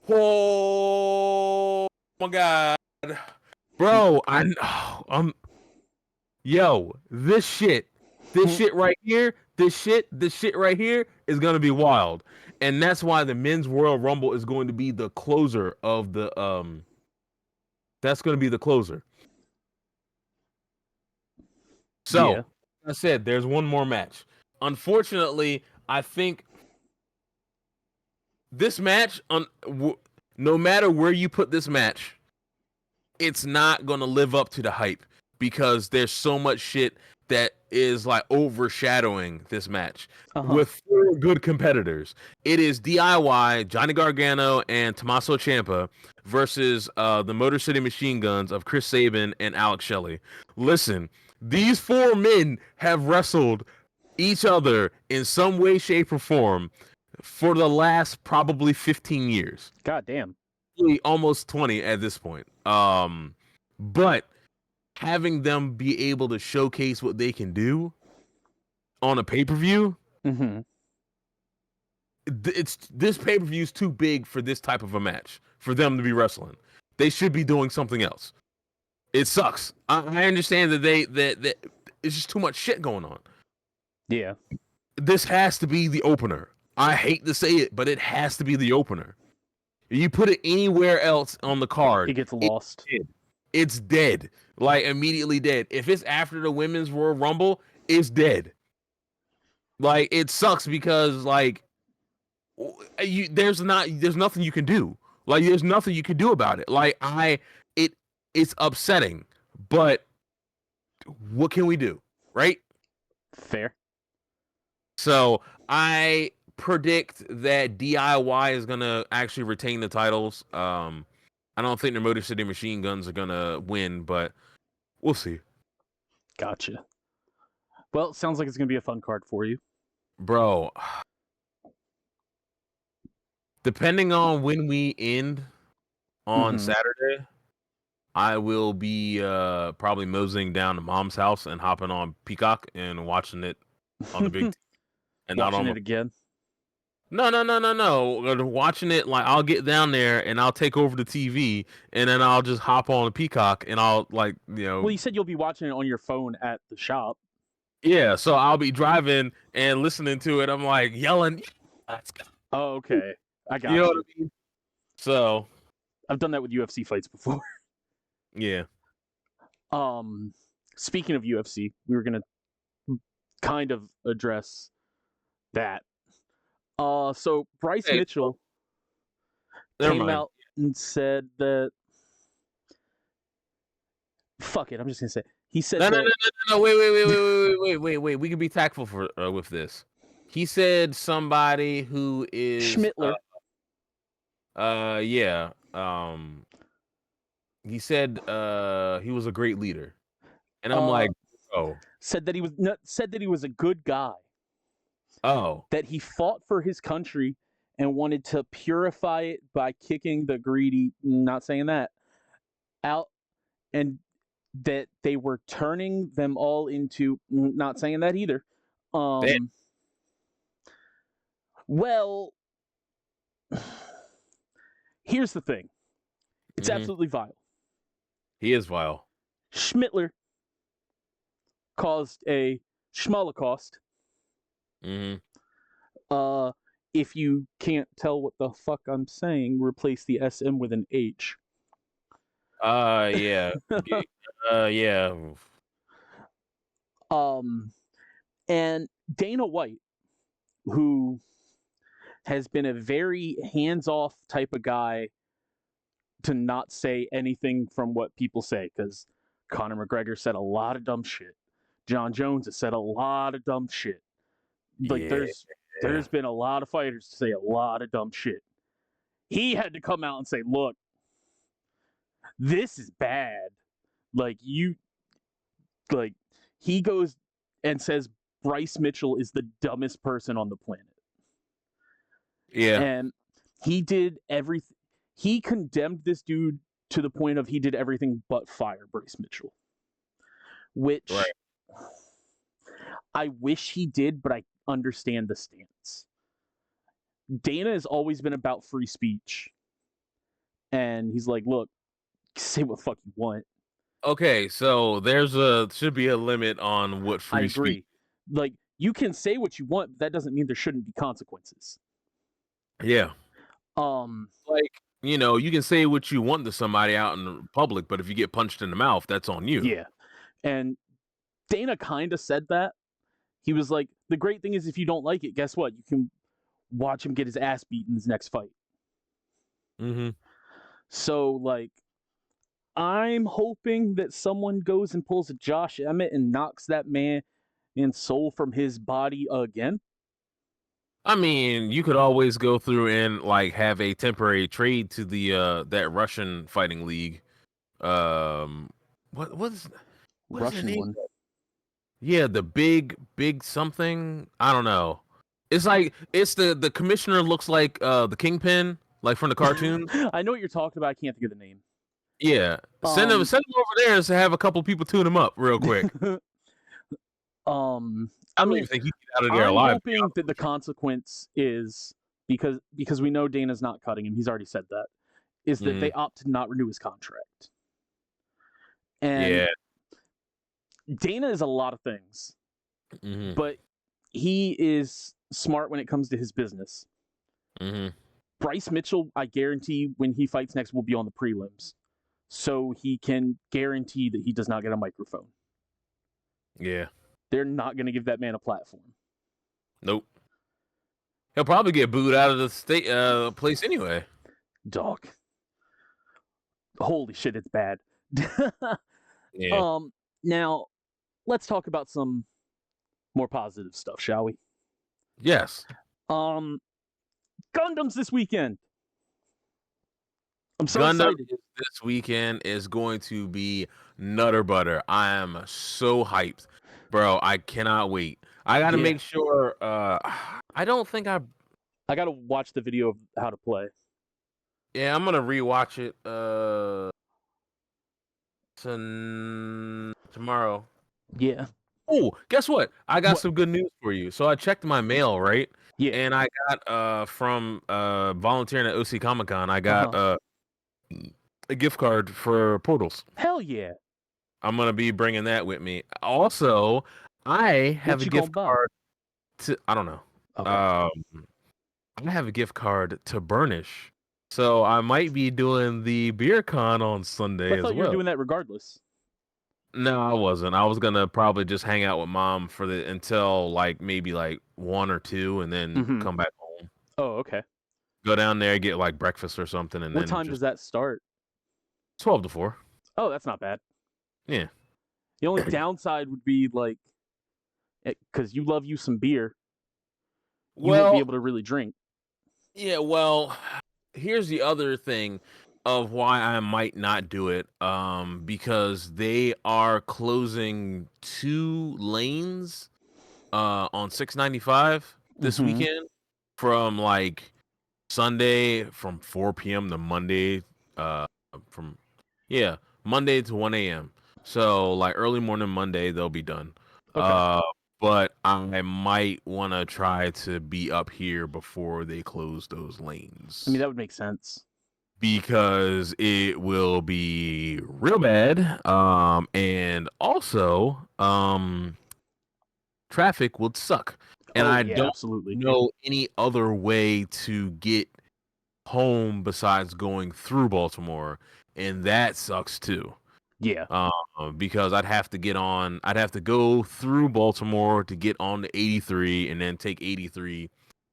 Oh my god. Bro, this shit right here, this shit right here is gonna be wild, and that's why the Men's Royal Rumble is going to be the closer of the That's going to be the closer. So, Yeah. I said there's one more match. Unfortunately, I think this match, no matter where you put this match, it's not gonna live up to the hype because there's so much shit that is like overshadowing this match with 4 good competitors. It is DIY, Johnny Gargano, and Tommaso Ciampa versus the Motor City Machine Guns of Chris Sabin and Alex Shelley. Listen, these 4 men have wrestled each other in some way, shape, or form for the last probably 15 years. God damn. Almost 20 at this point. But having them be able to showcase what they can do on a pay-per-view, this pay-per-view is too big for this type of a match for them to be wrestling. They should be doing something else. It sucks. I understand that it's just too much shit going on. Yeah. This has to be the opener. I hate to say it, but it has to be the opener. You put it anywhere else on the card, It gets lost. It's dead. Like immediately dead. If it's after the Women's Royal Rumble, it's dead. Like it sucks because like there's nothing you can do. Like there's nothing you can do about it. Like it's upsetting, but what can we do? Right? Fair. So I predict that DIY is gonna actually retain the titles. I don't think the Motor City Machine Guns are gonna win, but we'll see. Gotcha. Well, it sounds like it's gonna be a fun card for you, bro. Depending on when we end on Saturday, I will be probably moseying down to Mom's house and hopping on Peacock and watching it on the big TV. And watching not on it again. No. Watching it, like I'll get down there and I'll take over the TV and then I'll just hop on the Peacock and I'll Well, you said you'll be watching it on your phone at the shop. Yeah, so I'll be driving and listening to it. I'm like yelling, let's go. Oh, okay. I got you. Know what I mean? So I've done that with UFC fights before. Yeah. Speaking of UFC, we were gonna kind of address that. So Bryce Mitchell came out and said that. Fuck it, I'm just gonna say. He said no. Wait. We can be tactful with this. He said somebody who is Schmittler. Yeah. He said he was a great leader, and I'm like, oh. Said that he was a good guy. Oh. that he fought for his country and wanted to purify it by kicking the greedy, not saying that, out, and that they were turning them all into, not saying that either. Well, here's the thing. It's absolutely vile. He is vile. Schmittler caused a Schmolocaust. If you can't tell what the fuck I'm saying, replace the SM with an H. Yeah. Yeah. And Dana White, who has been a very hands-off type of guy to not say anything from what people say, because Conor McGregor said a lot of dumb shit. John Jones has said a lot of dumb shit. Like there's been a lot of fighters to say a lot of dumb shit. He had to come out and say, look, this is bad. He goes and says Bryce Mitchell is the dumbest person on the planet. Yeah. And he did everything. He condemned this dude to the point of he did everything but fire Bryce Mitchell. Which I wish he did, but I understand the stance. Dana has always been about free speech. And he's like, look, say what the fuck you want. Okay, so should be a limit on what free speech. Like, you can say what you want, but that doesn't mean there shouldn't be consequences. Yeah. Like, you can say what you want to somebody out in public, but if you get punched in the mouth, that's on you. Yeah. And Dana kind of said that. He was like, the great thing is if you don't like it, guess what? You can watch him get his ass beat in his next fight. So, like, I'm hoping that someone goes and pulls a Josh Emmett and knocks that man's soul from his body again. I mean, you could always go through and like have a temporary trade to the that Russian fighting league. What's Russian one? Yeah, the big something. I don't know. It's like the commissioner looks like the Kingpin, like from the cartoon. I know what you're talking about. I can't think of the name. Yeah, send him over there to have a couple people tune him up real quick. I mean, think he get out of there alive. I'm hoping that the consequence is because we know Dana's not cutting him. He's already said that. Is that they opt to not renew his contract. And Dana is a lot of things, but he is smart when it comes to his business. Bryce Mitchell, I guarantee, when he fights next, will be on the prelims, so he can guarantee that he does not get a microphone. Yeah. They're not going to give that man a platform. Nope. He'll probably get booed out of the state place anyway. Dog. Holy shit, it's bad. Yeah. Now, let's talk about some more positive stuff, shall we? Yes. Gundam's this weekend. I'm so Gundam excited. This weekend is going to be nutter butter. I am so hyped. Bro, I cannot wait. I got to make sure I don't think I got to watch the video of how to play. Yeah, I'm going to rewatch it tomorrow. Yeah. Oh, guess what? I got some good news for you. So I checked my mail, right? Yeah. And I got from volunteering at OC Comic Con, I got a gift card for Portals. Hell yeah. I'm going to be bringing that with me. Also, I have a gift card to, I don't know. Okay. I have a gift card to Burnish. So I might be doing the beer con on Sunday as well. I thought you were doing that regardless. No, I wasn't. I was going to probably just hang out with mom until like maybe like 1 or 2 and then come back home. Oh, okay. Go down there, get like breakfast or something. And what time does that start? 12 to 4. Oh, that's not bad. Yeah. The only downside would be like, because you love you some beer, you won't be able to really drink. Yeah, well, here's the other thing of why I might not do it. Because they are closing 2 lanes on 695. this Mhm. weekend from like Sunday from 4 p.m. to Monday, from Monday to 1 a.m. So like early morning Monday they'll be done. Okay. But I might want to try to be up here before they close those lanes. I mean, that would make sense. Because it will be real bad. And also, traffic would suck. And Oh I yeah, don't absolutely. know any other way to get home besides going through Baltimore, and that sucks too. Yeah. Because I'd have to go through Baltimore to get on to 83 and then take 83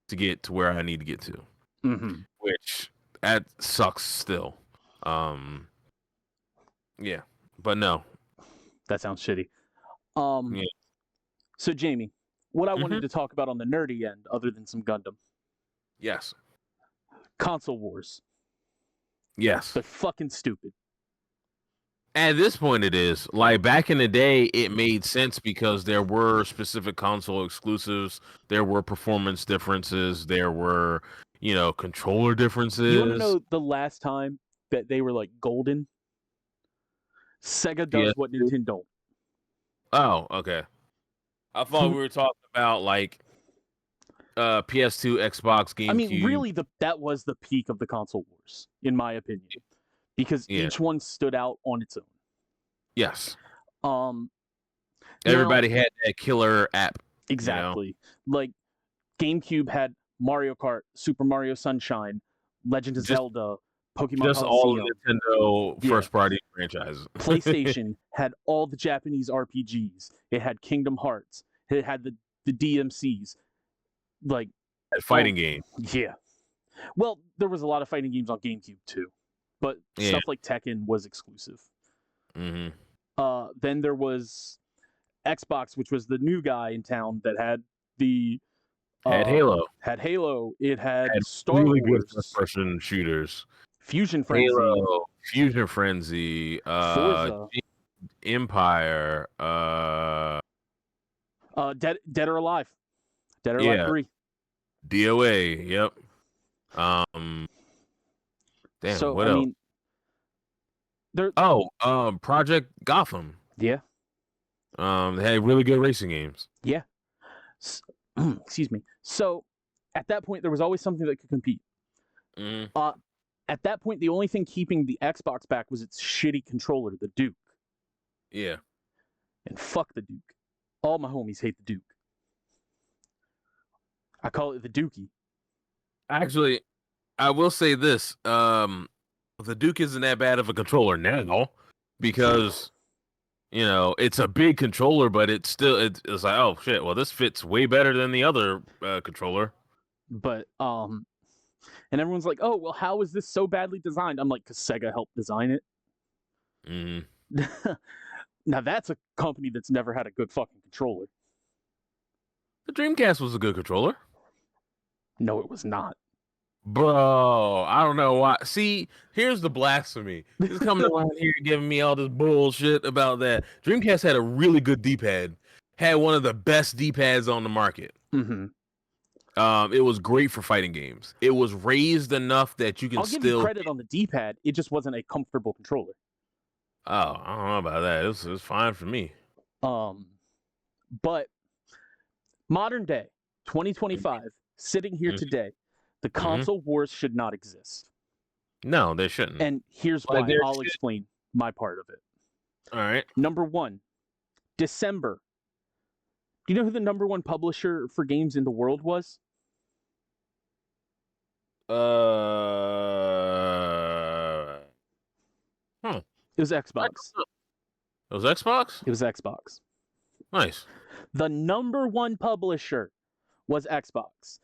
to get to where I need to get to. Mhm. Which that sucks still. Um, yeah, but no. That sounds shitty. Yeah. So Jamie, what I Mm-hmm. wanted to talk about on the nerdy end, other than some Gundam, Yes. console wars. Yes. They're fucking stupid. At this point, it is. Like back in the day, it made sense because there were specific console exclusives, there were performance differences, there were, controller differences. You want to know the last time that they were like golden? Sega does what PS2? Nintendo don't. Oh, okay. I thought we were talking about like PS2, Xbox, I mean, GameCube. really, that was the peak of the console wars, in my opinion, because Yeah. each one stood out on its own. Yes. Um, Everybody had that killer app. exactly. Like GameCube had Mario Kart, Super Mario Sunshine, Legend of Just Zelda, Pokemon just all Coliseum. Nintendo Yeah. first party franchises. PlayStation had all the Japanese RPGs. It had Kingdom Hearts. It had the DMCs. Like Fighting game. Yeah. Well, there was a lot of fighting games on GameCube too, but stuff like Tekken was exclusive. Mm-hmm. Then there was Xbox, which was the new guy in town that had the Had Halo. Had Halo. It had Star really Wars. Good first-person shooters. Fusion Frenzy. Halo, Fusion Frenzy, Forza. Empire, Dead or Alive. Dead or Alive 3. DOA, yep. Damn, So what I else? mean, there. Project Gotham. Yeah. They had really good racing games. Yeah. Excuse me. So at that point, there was always something that could compete. Mm-hmm. At that point, the only thing keeping the Xbox back was its shitty controller, the Duke. Yeah. And fuck the Duke. All my homies hate the Duke. I call it the Dookie. Actually, I will say this. The Duke isn't that bad of a controller now because it's a big controller, but it's like, oh shit, well this fits way better than the other controller. But and everyone's like, oh well, how is this so badly designed? I'm like, because Sega helped design it. Mm-hmm. Now that's a company that's never had a good fucking controller. The Dreamcast was a good controller. No, it was not. Bro, I don't know why. See, here's the blasphemy. He's coming around here giving me all this bullshit about that. Dreamcast had a really good D-pad. Had one of the best D-pads on the market. Mm-hmm. It was great for fighting games. It was raised enough that you can I'll still give you credit on the D-pad. It just wasn't a comfortable controller. Oh, I don't know about that. It was fine for me. But modern day, 2025, sitting here today, the console wars should not exist. No, they shouldn't. And here's why. I'll explain my part of it. All right. Number one, December. Do you know who the number one publisher for games in the world was? It was Xbox. It was Xbox? It was Xbox. Nice. The number one publisher was Xbox.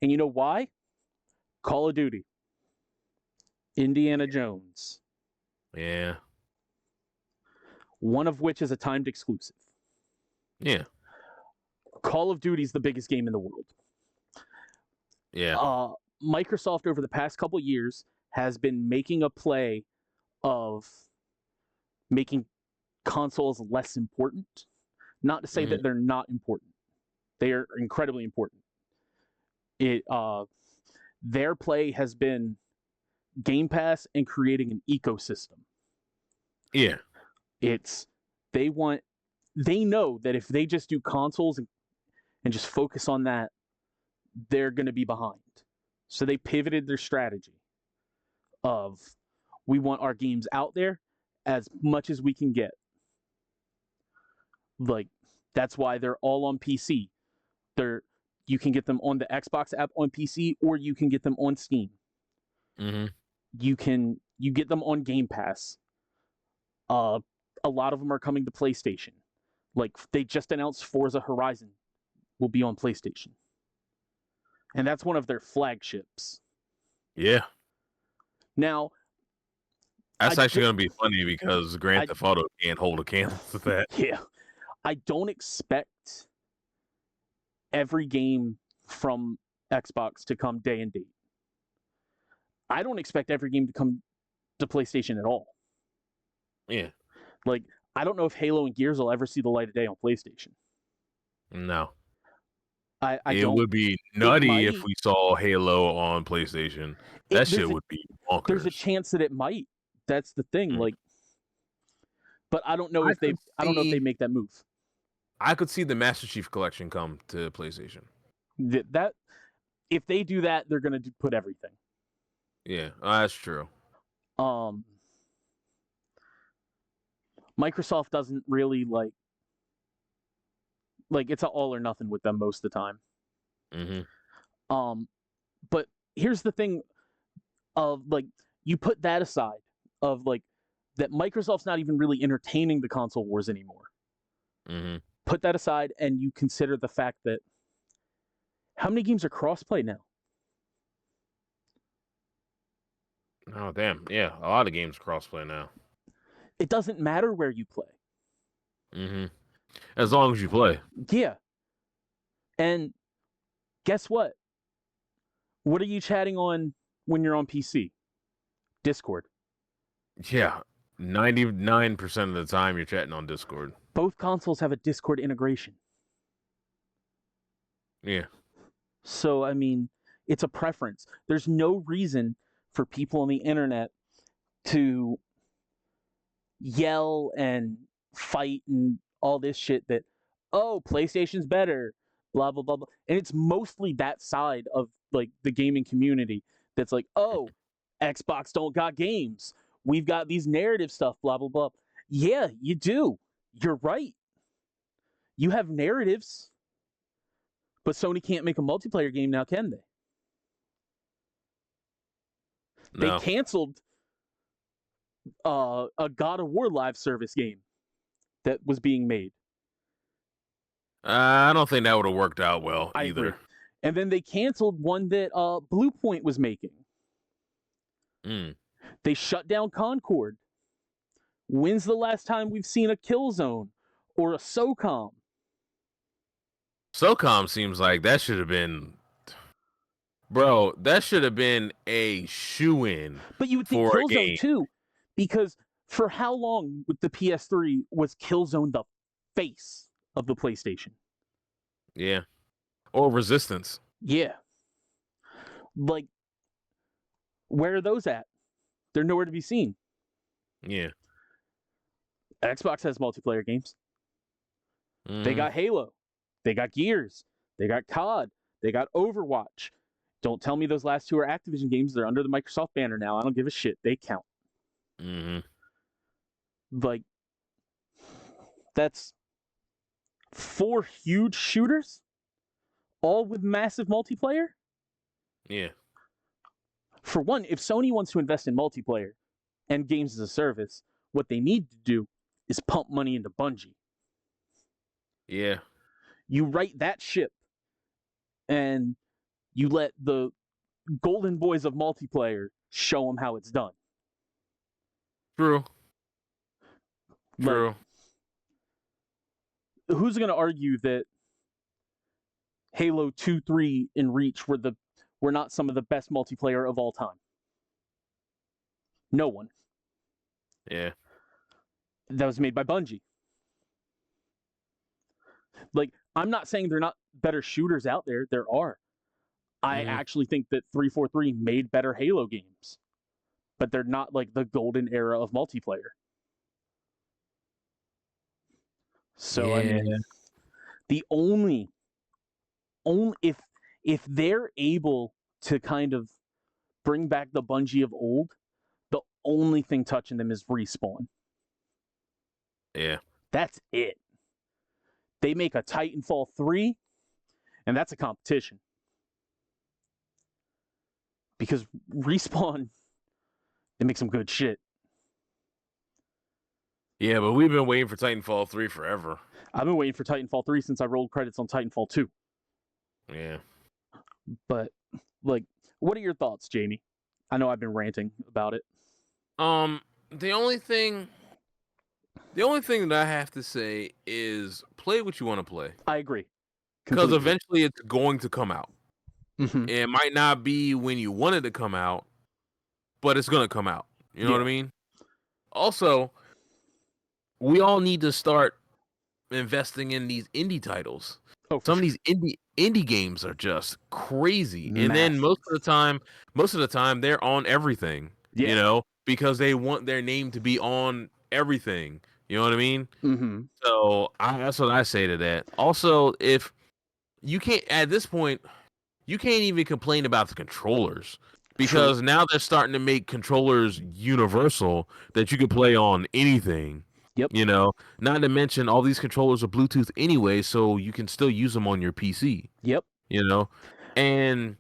And you know why? Call of Duty. Indiana Jones. Yeah. One of which is a timed exclusive. Yeah. Call of Duty is the biggest game in the world. Yeah. Microsoft over the past couple years has been making a play of making consoles less important. Not to say that they're not important. They are incredibly important. It their play has been Game Pass and creating an ecosystem. Yeah. They know that if they just do consoles and just focus on that, they're going to be behind. So they pivoted their strategy of we want our games out there as much as we can get. Like that's why they're all on PC. You can get them on the Xbox app on PC, or you can get them on Steam. Mm-hmm. You get them on Game Pass. A lot of them are coming to PlayStation. Like they just announced Forza Horizon will be on PlayStation. And that's one of their flagships. Yeah. Now, That's actually going to be funny because Grand Theft Auto can't hold a candle to that. Yeah. I don't expect every game from Xbox to come day and date. I don't expect every game to come to PlayStation at all. Yeah. Like, I don't know if Halo and Gears will ever see the light of day on PlayStation. No. It would be nutty if we saw Halo on PlayStation. That shit would be bonkers. There's a chance that it might. That's the thing. Like, but I don't know if they make that move. I could see the Master Chief Collection come to PlayStation. That if they do that, they're gonna put everything. Yeah, that's true. Microsoft doesn't really like it's an all or nothing with them most of the time. Mm-hmm. But here's the thing of like you put that aside of like that Microsoft's not even really entertaining the console wars anymore. Mm-hmm. Put that aside and you consider the fact that how many games are crossplay now? Oh damn, yeah, a lot of games crossplay now. It doesn't matter where you play. Mm-hmm. As long as you play. Yeah. And guess what? What are you chatting on when you're on PC? Discord. Yeah, 99% of the time you're chatting on Discord. Both consoles have a Discord integration. Yeah. So, I mean, it's a preference. There's no reason for people on the internet to yell and fight and all this shit that, oh, PlayStation's better, blah, blah, blah, blah. And it's mostly that side of like the gaming community that's like, oh, Xbox don't got games. We've got these narrative stuff, blah, blah, blah. Yeah, you do. You're right. You have narratives, but Sony can't make a multiplayer game now, can they? No. They canceled a God of War live service game that was being made. I don't think that would have worked out well either. Agree. And then they canceled one that Blue Point was making. They shut down Concord. When's the last time we've seen a Killzone or a SOCOM? SOCOM seems like that should have been... Bro, that should have been a shoo-in. But you would think Killzone too, because for how long with the PS3 was Killzone the face of the PlayStation? Yeah. Or Resistance. Yeah. Like, where are those at? They're nowhere to be seen. Yeah. Xbox has multiplayer games. They got Halo. They got Gears. They got COD. They got Overwatch. Don't tell me those last two are Activision games. They're under the Microsoft banner now. I don't give a shit. They count. Like, that's 4 huge shooters, all with massive multiplayer. Yeah. For one, if Sony wants to invest in multiplayer and games as a service, what they need to do is pump money into Bungie. Yeah. You right that ship and you let the golden boys of multiplayer show them how it's done. True. Like, who's going to argue that Halo 2, 3, and Reach were not some of the best multiplayer of all time? No one. Yeah. That was made by Bungie. Like, I'm not saying they're not better shooters out there. There are. I actually think that 343 made better Halo games, but they're not like the golden era of multiplayer. So I mean, the only if they're able to kind of bring back the Bungie of old, the only thing touching them is Respawn. Yeah. That's it. They make a Titanfall 3, and that's a competition. Because Respawn, they make some good shit. Yeah, but we've been waiting for Titanfall 3 forever. I've been waiting for Titanfall 3 since I rolled credits on Titanfall 2. Yeah. But, like, what are your thoughts, Jamie? I know I've been ranting about it. The only thing that I have to say is play what you want to play. I agree. Because eventually it's going to come out. Mm-hmm. It might not be when you want it to come out, but it's going to come out. You know what I mean? Also, we all need to start investing in these indie titles. Some of these indie games are just crazy. And then most of the time they're on everything. Yeah. You know, because they want their name to be on everything. You know what I mean? Mm-hmm. So that's what I say to that. Also, if you can't at this point, you can't even complain about the controllers because now they're starting to make controllers universal that you can play on anything. Yep. You know, not to mention all these controllers are Bluetooth anyway, so you can still use them on your PC. Yep. You know, and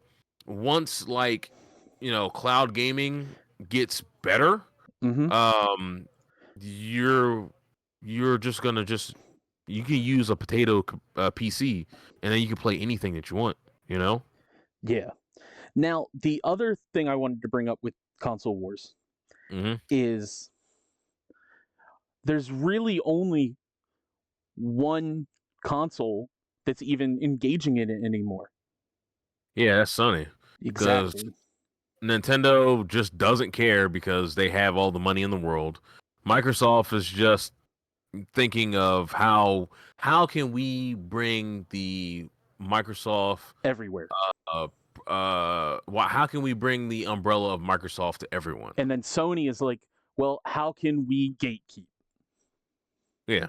once like, you know, cloud gaming gets better, you're just gonna you can use a potato PC and then you can play anything that you want. You know. Yeah. Now, the other thing I wanted to bring up with console wars is there's really only one console that's even engaging in it anymore. Yeah, that's Sony. Exactly. Nintendo just doesn't care because they have all the money in the world. Microsoft is just thinking of how can we bring the Microsoft everywhere. How can we bring the umbrella of Microsoft to everyone? And then Sony is like, well, how can we gatekeep? Yeah.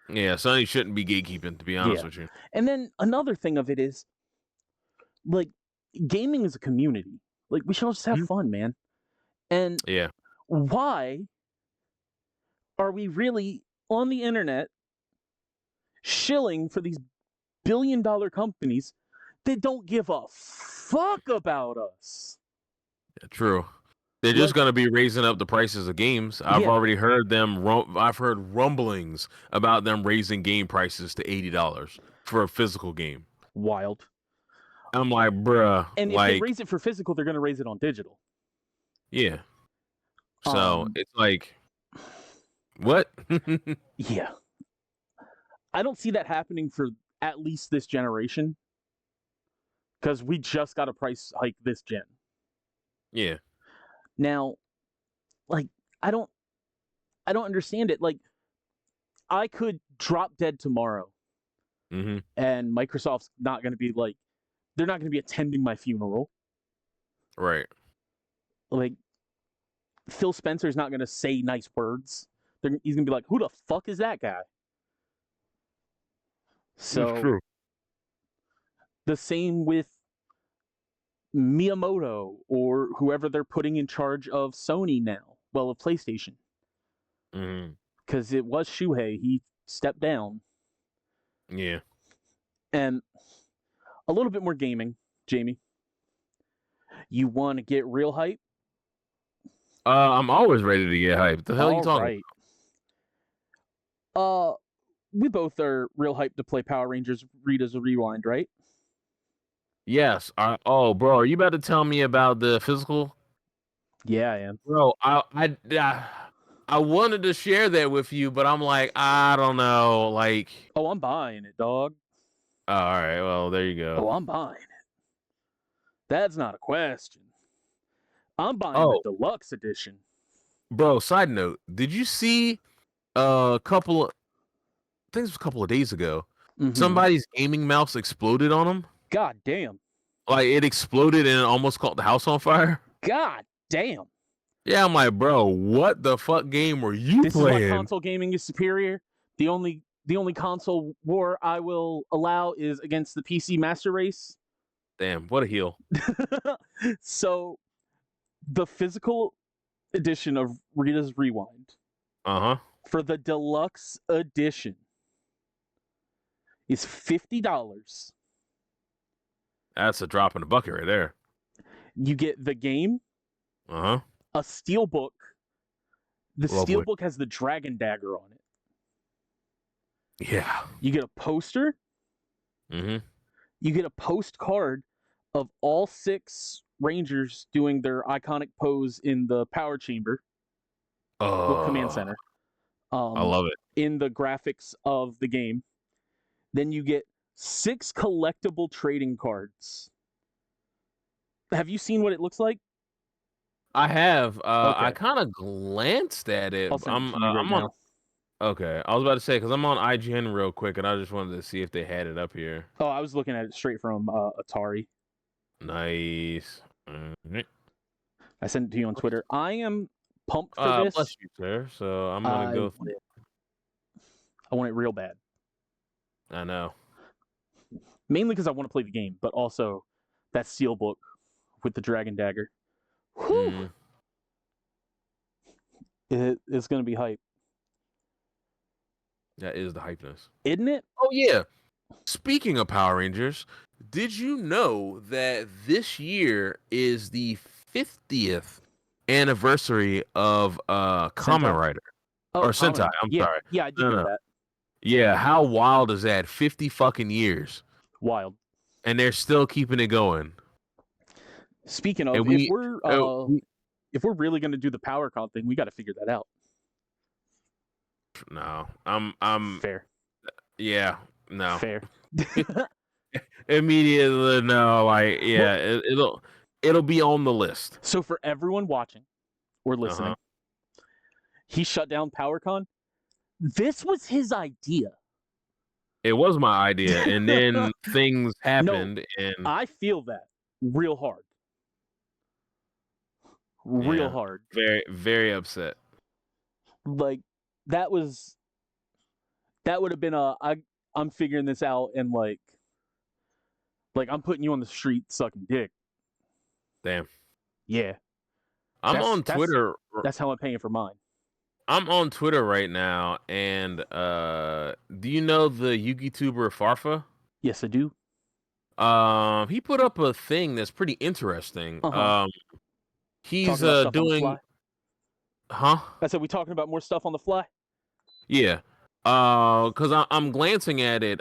Yeah, Sony shouldn't be gatekeeping, to be honest with you. And then another thing of it is, like, gaming is a community. Like, we should all just have fun, man. And why are we really on the internet shilling for these billion-dollar companies that don't give a fuck about us? Yeah, true. They're just going to be raising up the prices of games. I've already heard I've heard rumblings about them raising game prices to $80 for a physical game. Wild. I'm like, bruh. And if they raise it for physical, they're going to raise it on digital. Yeah. So it's like, what? Yeah. I don't see that happening for at least this generation. Because we just got a price hike this gen. Yeah. Now, like, I don't understand it. Like, I could drop dead tomorrow. And Microsoft's not going to be like, they're not going to be attending my funeral. Right. Like, Phil Spencer's not going to say nice words. He's going to be like, who the fuck is that guy? So, it's true. The same with Miyamoto or whoever they're putting in charge of Sony now. Well, of PlayStation. Because it was Shuhei. He stepped down. Yeah. And a little bit more gaming, Jamie. You want to get real hype? I'm always ready to get hyped. The hell are you talking about? We both are real hyped to play Power Rangers Rita's Rewind, right? Yes. Oh, bro, are you about to tell me about the physical? Yeah, I am. Bro, I wanted to share that with you, but I'm like, I don't know, like. Oh, I'm buying it, dog. Oh, all right, well, there you go. Oh, I'm buying it. That's not a question. I'm buying the deluxe edition. Bro, side note, did you see I think it was a couple of days ago, somebody's gaming mouse exploded on them. God damn. Like it exploded and it almost caught the house on fire. God damn. Yeah, I'm like, bro, what the fuck game were you This playing? is why console gaming is superior. The only console war I will allow is against the PC Master Race. Damn, what a heel. So, the physical edition of Rita's Rewind for the deluxe edition is $50. That's a drop in the bucket right there. You get the game, A steelbook. The Lovely. steelbook has the dragon dagger on it. Yeah. You get a poster. You get a postcard of all 6 Rangers doing their iconic pose in the power chamber. Command center. I love it. In the graphics of the game. Then you get 6 collectible trading cards. Have you seen what it looks like? I have. Okay. I kind of glanced at it. I'll send it to you right now. Okay, I was about to say because I'm on IGN real quick, and I just wanted to see if they had it up here. Oh, I was looking at it straight from Atari. Nice. I sent it to you on Twitter. I am pumped for this. Bless you, sir. So I'm gonna go. I want it real bad. I know. Mainly because I want to play the game, but also that steelbook with the dragon dagger. Whew. It's gonna be hype. That is the hypeness, isn't it? Oh yeah. Speaking of Power Rangers, did you know that this year is the 50th anniversary of Kamen Rider or Sentai? I'm sorry. Yeah, I did know that. Yeah, how wild is that? 50 fucking years. Wild. And they're still keeping it going. Speaking of, if we're really gonna do the PowerCon thing, we got to figure that out. No, I'm fair. Yeah, no. Fair. Immediately, no. Like, yeah, it'll be on the list. So for everyone watching or listening, he shut down PowerCon. This was his idea. It was my idea, and then things happened, and I feel that real hard. Real hard. Very, very upset. Like that would have been I'm figuring this out and like I'm putting you on the street sucking dick. Damn. Yeah. I'm on Twitter. That's how I'm paying for mine. I'm on Twitter right now, and do you know the YouTuber Farfa? Yes, I do. He put up a thing that's pretty interesting. He's doing. Huh? I said we talking about more stuff on the fly. Yeah. Because I'm glancing at it.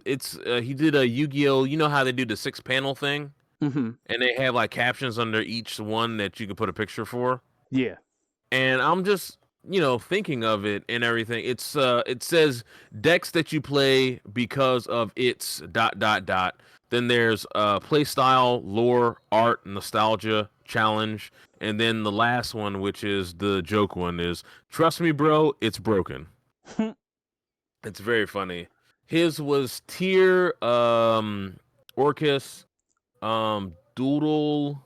It's he did a Yu-Gi-Oh. You know how they do the 6-panel thing, and they have like captions under each one that you can put a picture for. Yeah. And I'm just thinking of it and everything. It says decks that you play because of its ... Then there's play style, lore, art, nostalgia, challenge, and then the last one, which is the joke one, is trust me, bro, it's broken. It's very funny. His was Tier, Orcus, Doodle.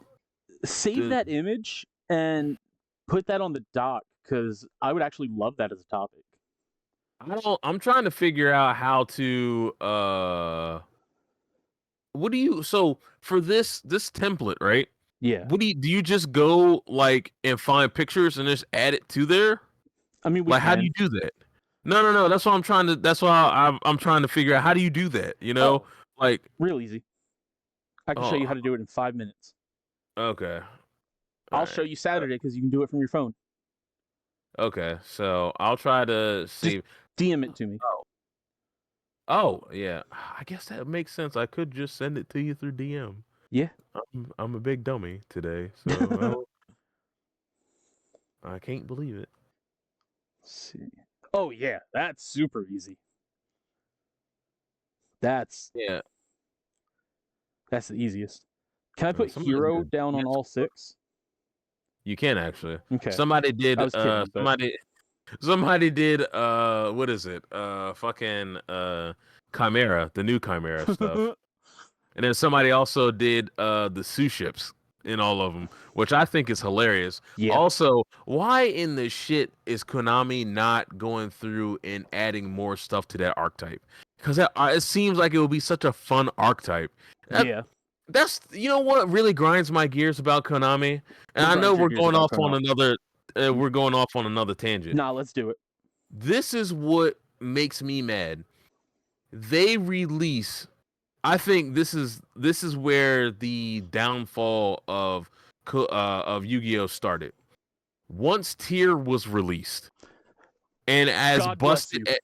Save that image and put that on the doc because I would actually love that as a topic. I'm trying to figure out how to so for this template, right? Yeah. Do you just go like and find pictures and just add it to there? I mean, how do you do that? No. That's why I'm trying to figure out how do you do that? Like real easy. I can show you how to do it in 5 minutes. Okay. I'll show you Saturday because you can do it from your phone. Okay, so I'll try to see. DM it to me. Oh, yeah. I guess that makes sense. I could just send it to you through DM. Yeah. I'm a big dummy today, so I can't believe it. Let's see. Oh yeah, that's super easy. That's the easiest. Can I put hero down on all 6? You can actually. Okay. Somebody did. Somebody did. What is it? Fucking Chimera, the new Chimera stuff. And then somebody also did the Sue ships in all of them, which I think is hilarious. Yeah. Also, why in the shit is Konami not going through and adding more stuff to that archetype? Because it seems like it would be such a fun archetype. Yeah. That's what really grinds my gears about Konami. And What I know grinds your we're gears going about off on Konami? another tangent. Nah, let's do it. This is what makes me mad. They release. I think this is where the downfall of Yu-Gi-Oh started. Once Tier was released, and as God bless busted you.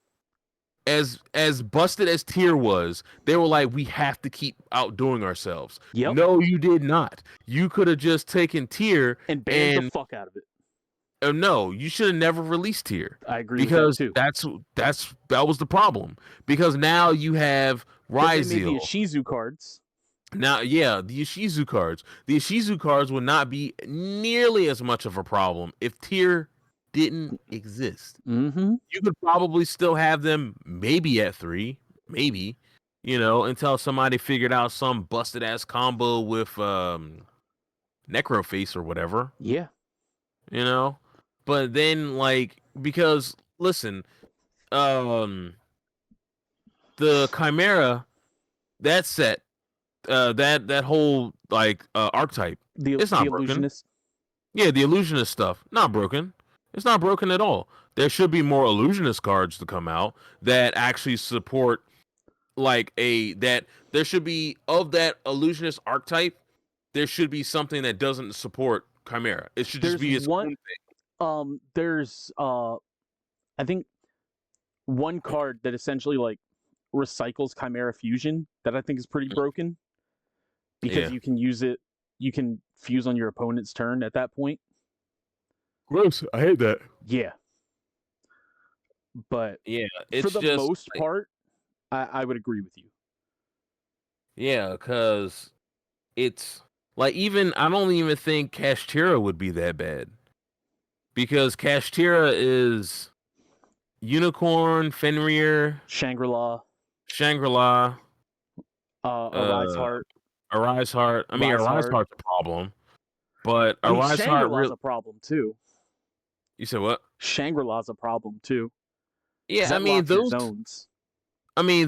as busted as Tier was, they were like, we have to keep outdoing ourselves. Yep. No, you did not. You could have just taken Tier And banned the fuck out of it. No, you should have never released Tier. I agree Because with that too. that was the problem. Because now you have Then they made the Ryzeal. Ishizu cards. Now, yeah, the Ishizu cards. The Ishizu cards would not be nearly as much of a problem if Tier didn't exist. Mm-hmm. You could probably still have them maybe at 3, maybe, until somebody figured out some busted ass combo with Necroface or whatever. Yeah. But then because listen, the Chimera, that set, that whole archetype, it's not the broken. illusionist. Yeah, the illusionist stuff, not broken. It's not broken at all. There should be more illusionist cards to come out that actually support that there should be of that illusionist archetype. There should be something that doesn't support Chimera. It should just be its own thing. There's I think one card that essentially recycles Chimera Fusion that I think is pretty broken because you can use it. You can fuse on your opponent's turn at that point. Gross. I hate that. Yeah. But yeah, for the most part, I would agree with you. Yeah, because it's even I don't even think Kashtira would be that bad. Because Kashtira is Unicorn, Fenrir, Shangri-La, Arise Heart. Arise Heart. I mean, Arise Heart's a problem. But Arise Heart Shangri-La's a problem too. You said what? Shangri-La's a problem too. Yeah, I mean those zones. I mean,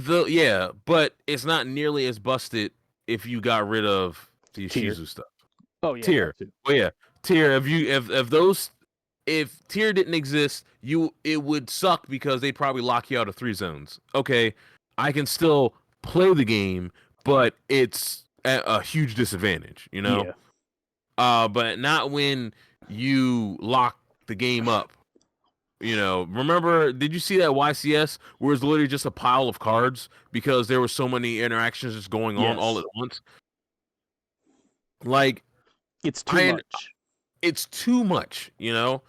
but it's not nearly as busted if you got rid of the Ishizu stuff. Oh yeah, Tier. Oh yeah, Tier. If Tier didn't exist, it would suck because they'd probably lock you out of 3 zones. Okay, I can still play the game, but it's a huge disadvantage, Yeah. But not when you lock the game up. Remember, did you see that YCS where it's literally just a pile of cards because there were so many interactions just going on all at once? It's too much. It's too much, I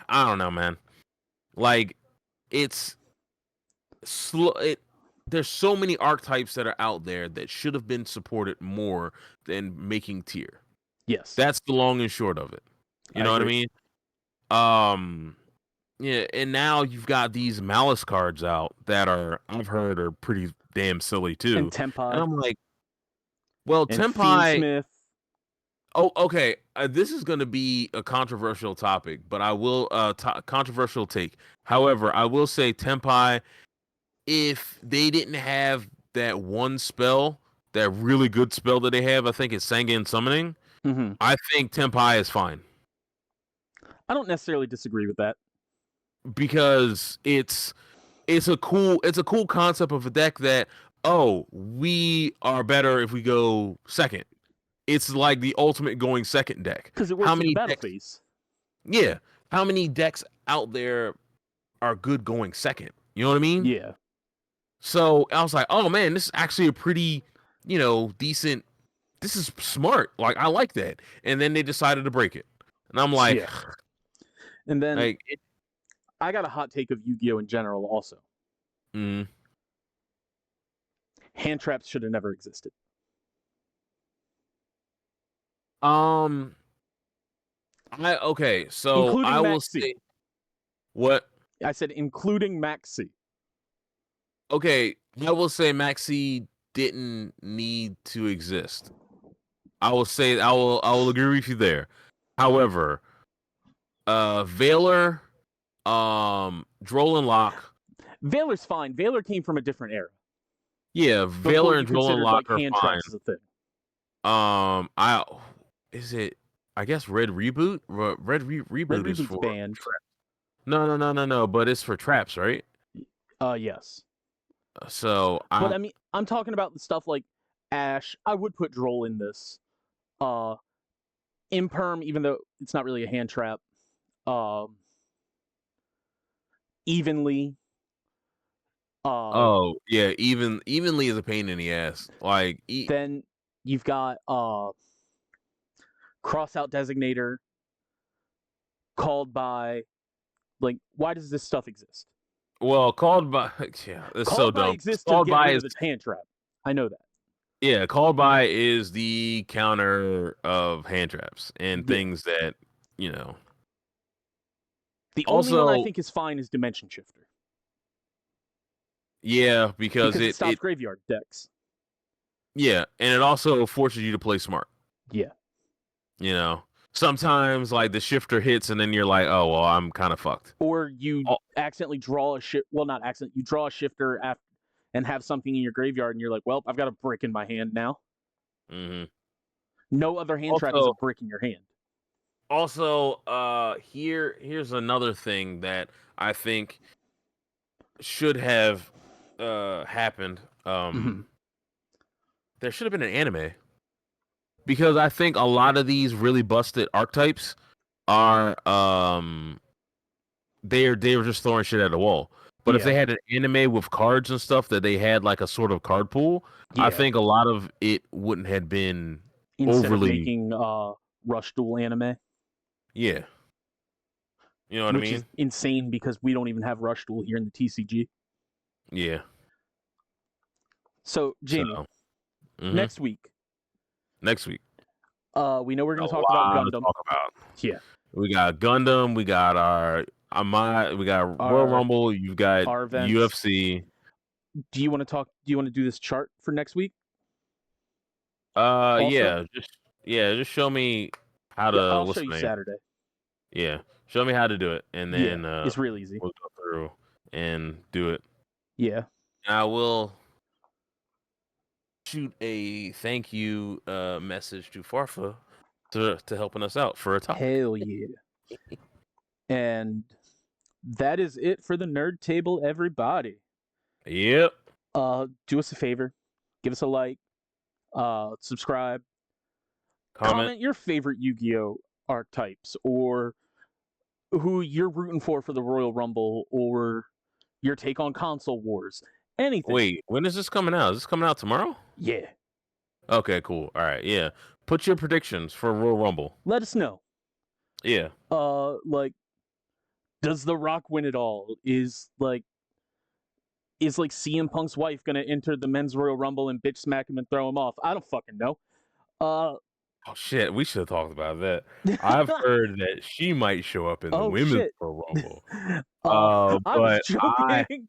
don't know, man. It's slow. There's so many archetypes that are out there that should have been supported more than making Tier. Yes. That's the long and short of it. You know what I mean? Yeah, and now you've got these Malice cards out that I've heard are pretty damn silly too. And Tenpai. And I'm like, well, and Tenpai. Smith. Oh, okay. This is going to be a controversial topic, but I will controversial take. However, I will say Tenpai, if they didn't have that one spell, that really good spell that they have, I think it's Sangan Summoning. Mm-hmm. I think Tenpai is fine. I don't necessarily disagree with that because it's a cool concept of a deck that we are better if we go second. It's like the ultimate going second deck because it works in the battle phase. Yeah, how many decks out there are good going second? You know what I mean? Yeah. So I was like, oh man, this is actually a pretty decent. This is smart. I like that. And then they decided to break it, and I'm like. Yeah. And then I got a hot take of Yu-Gi-Oh! In general also. Mm. Hand traps should have never existed. So including I will Maxi. say what? I said including Maxi. Okay, I will say Maxi didn't need to exist. I will agree with you there. However, Valor, Droll and Locke. Valor's fine. Valor came from a different era Yeah, before Valor you and Droll and considered Locke like are hand fine. traps as a thing. I is it? I guess Red Reboot. Reboot Red is Reboot's for banned. no. But it's for traps, right? Yes. So But I mean, I'm talking about the stuff like Ash. I would put Droll in this. Imperm, even though it's not really a hand trap. Evenly. oh yeah, evenly is a pain in the ass. Like Then you've got cross out designator called by. Like, why does this stuff exist? well, called by yeah, it's so Called by dumb. exists to Called get by rid is of its hand trap. I know that. yeah, called by is the counter of hand traps and Yeah. things that you know. The only one I Also, think is fine is Dimension Shifter yeah, because it stops it graveyard decks. yeah, and it also forces you to play smart. Yeah. You know, sometimes like the shifter hits, and then you're like, oh well, I'm kind of fucked. Or you Oh, accidentally draw a shift. Well, not accident. You draw a shifter after and have something in your graveyard, and you're like, well, I've got a brick in my hand now. mm-hmm. No other hand trap is a Also, brick in your hand. here's another thing that I think should have happened. Mm-hmm. There should have been an anime because I think a lot of these really busted archetypes are they were just throwing shit at the wall. But if Yeah. they had an anime with cards and stuff that they had like a sort of card pool, I Yeah. think a lot of it wouldn't have been Instead of overly making Rush Duel anime, yeah. You know what I which is mean? insane because we don't even have Rush Duel here in the TCG. Yeah. So, So Jamie, mhm. next week, Next week. we know we're A going to talk about lot to Gundam. talk about. Yeah. We got Gundam, we got we got Royal Our Rumble, you've got our events. UFC. Do you want to talk? Do you want to do this chart for next week? Also, Just show me how yeah, to I'll show what's you the name? Saturday. Yeah. Show me how to do it and Yeah, then it's real easy. we'll go through and do it. Yeah. I will shoot a thank you message to Farfa to helping us out for a topic. Hell yeah. And that is it for the Nerd Table, everybody. Yep. Do us a favor, give us a like, subscribe, Comment. comment your favorite Yu-Gi-Oh archetypes or who you're rooting for the Royal Rumble or your take on console wars. Anything. Wait, when is this coming out? Is this coming out tomorrow? Yeah. Okay, cool. All right, yeah. Put your predictions for Royal Rumble. Let us know. Yeah. Like, does The Rock win it all? Is CM Punk's wife gonna enter the men's Royal Rumble and bitch smack him and throw him off? I don't fucking know. Oh shit, we should have talked about that. I've heard that she might show up in the Oh women's shit. Royal Rumble. I was But joking.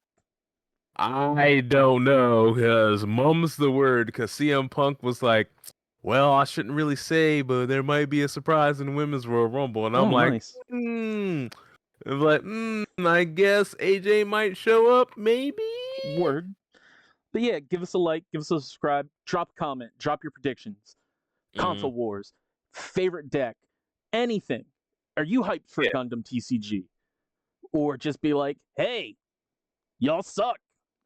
I don't know because mum's the word. Because CM Punk was like, "Well, I shouldn't really say, but there might be a surprise in the women's Royal Rumble," and I'm Oh, like, nice. hmm. It's like, I guess AJ might show up, maybe. Word. But yeah, give us a like, give us a subscribe, drop a comment, drop your predictions. Mm-hmm. Console Wars, favorite deck, anything. Are you hyped for Yeah. Gundam TCG? Or just be like, hey, y'all suck.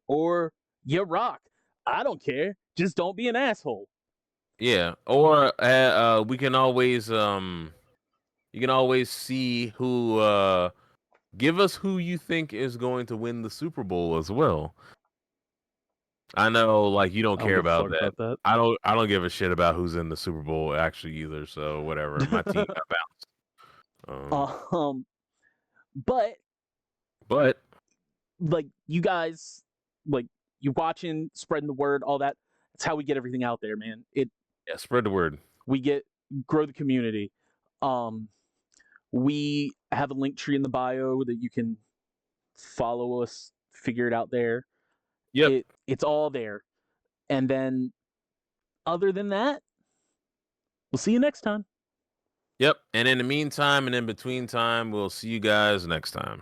Or you rock. I don't care. Just don't be an asshole. Yeah, or we can always you can always see who give us who you think is going to win the Super Bowl as well. I know like you don't I don't care give a about fuck that. about that. I don't give a shit about who's in the Super Bowl actually either, so whatever. My team got bounced. But But like you guys, like you watching, spreading the word, all that. That's how we get everything out there, man. yeah, spread the word. We grow the community. We have a link tree in the bio that you can follow us, figure it out there. Yep. It's all there. And then, other than that, we'll see you next time. Yep. And in the meantime and in between time, we'll see you guys next time.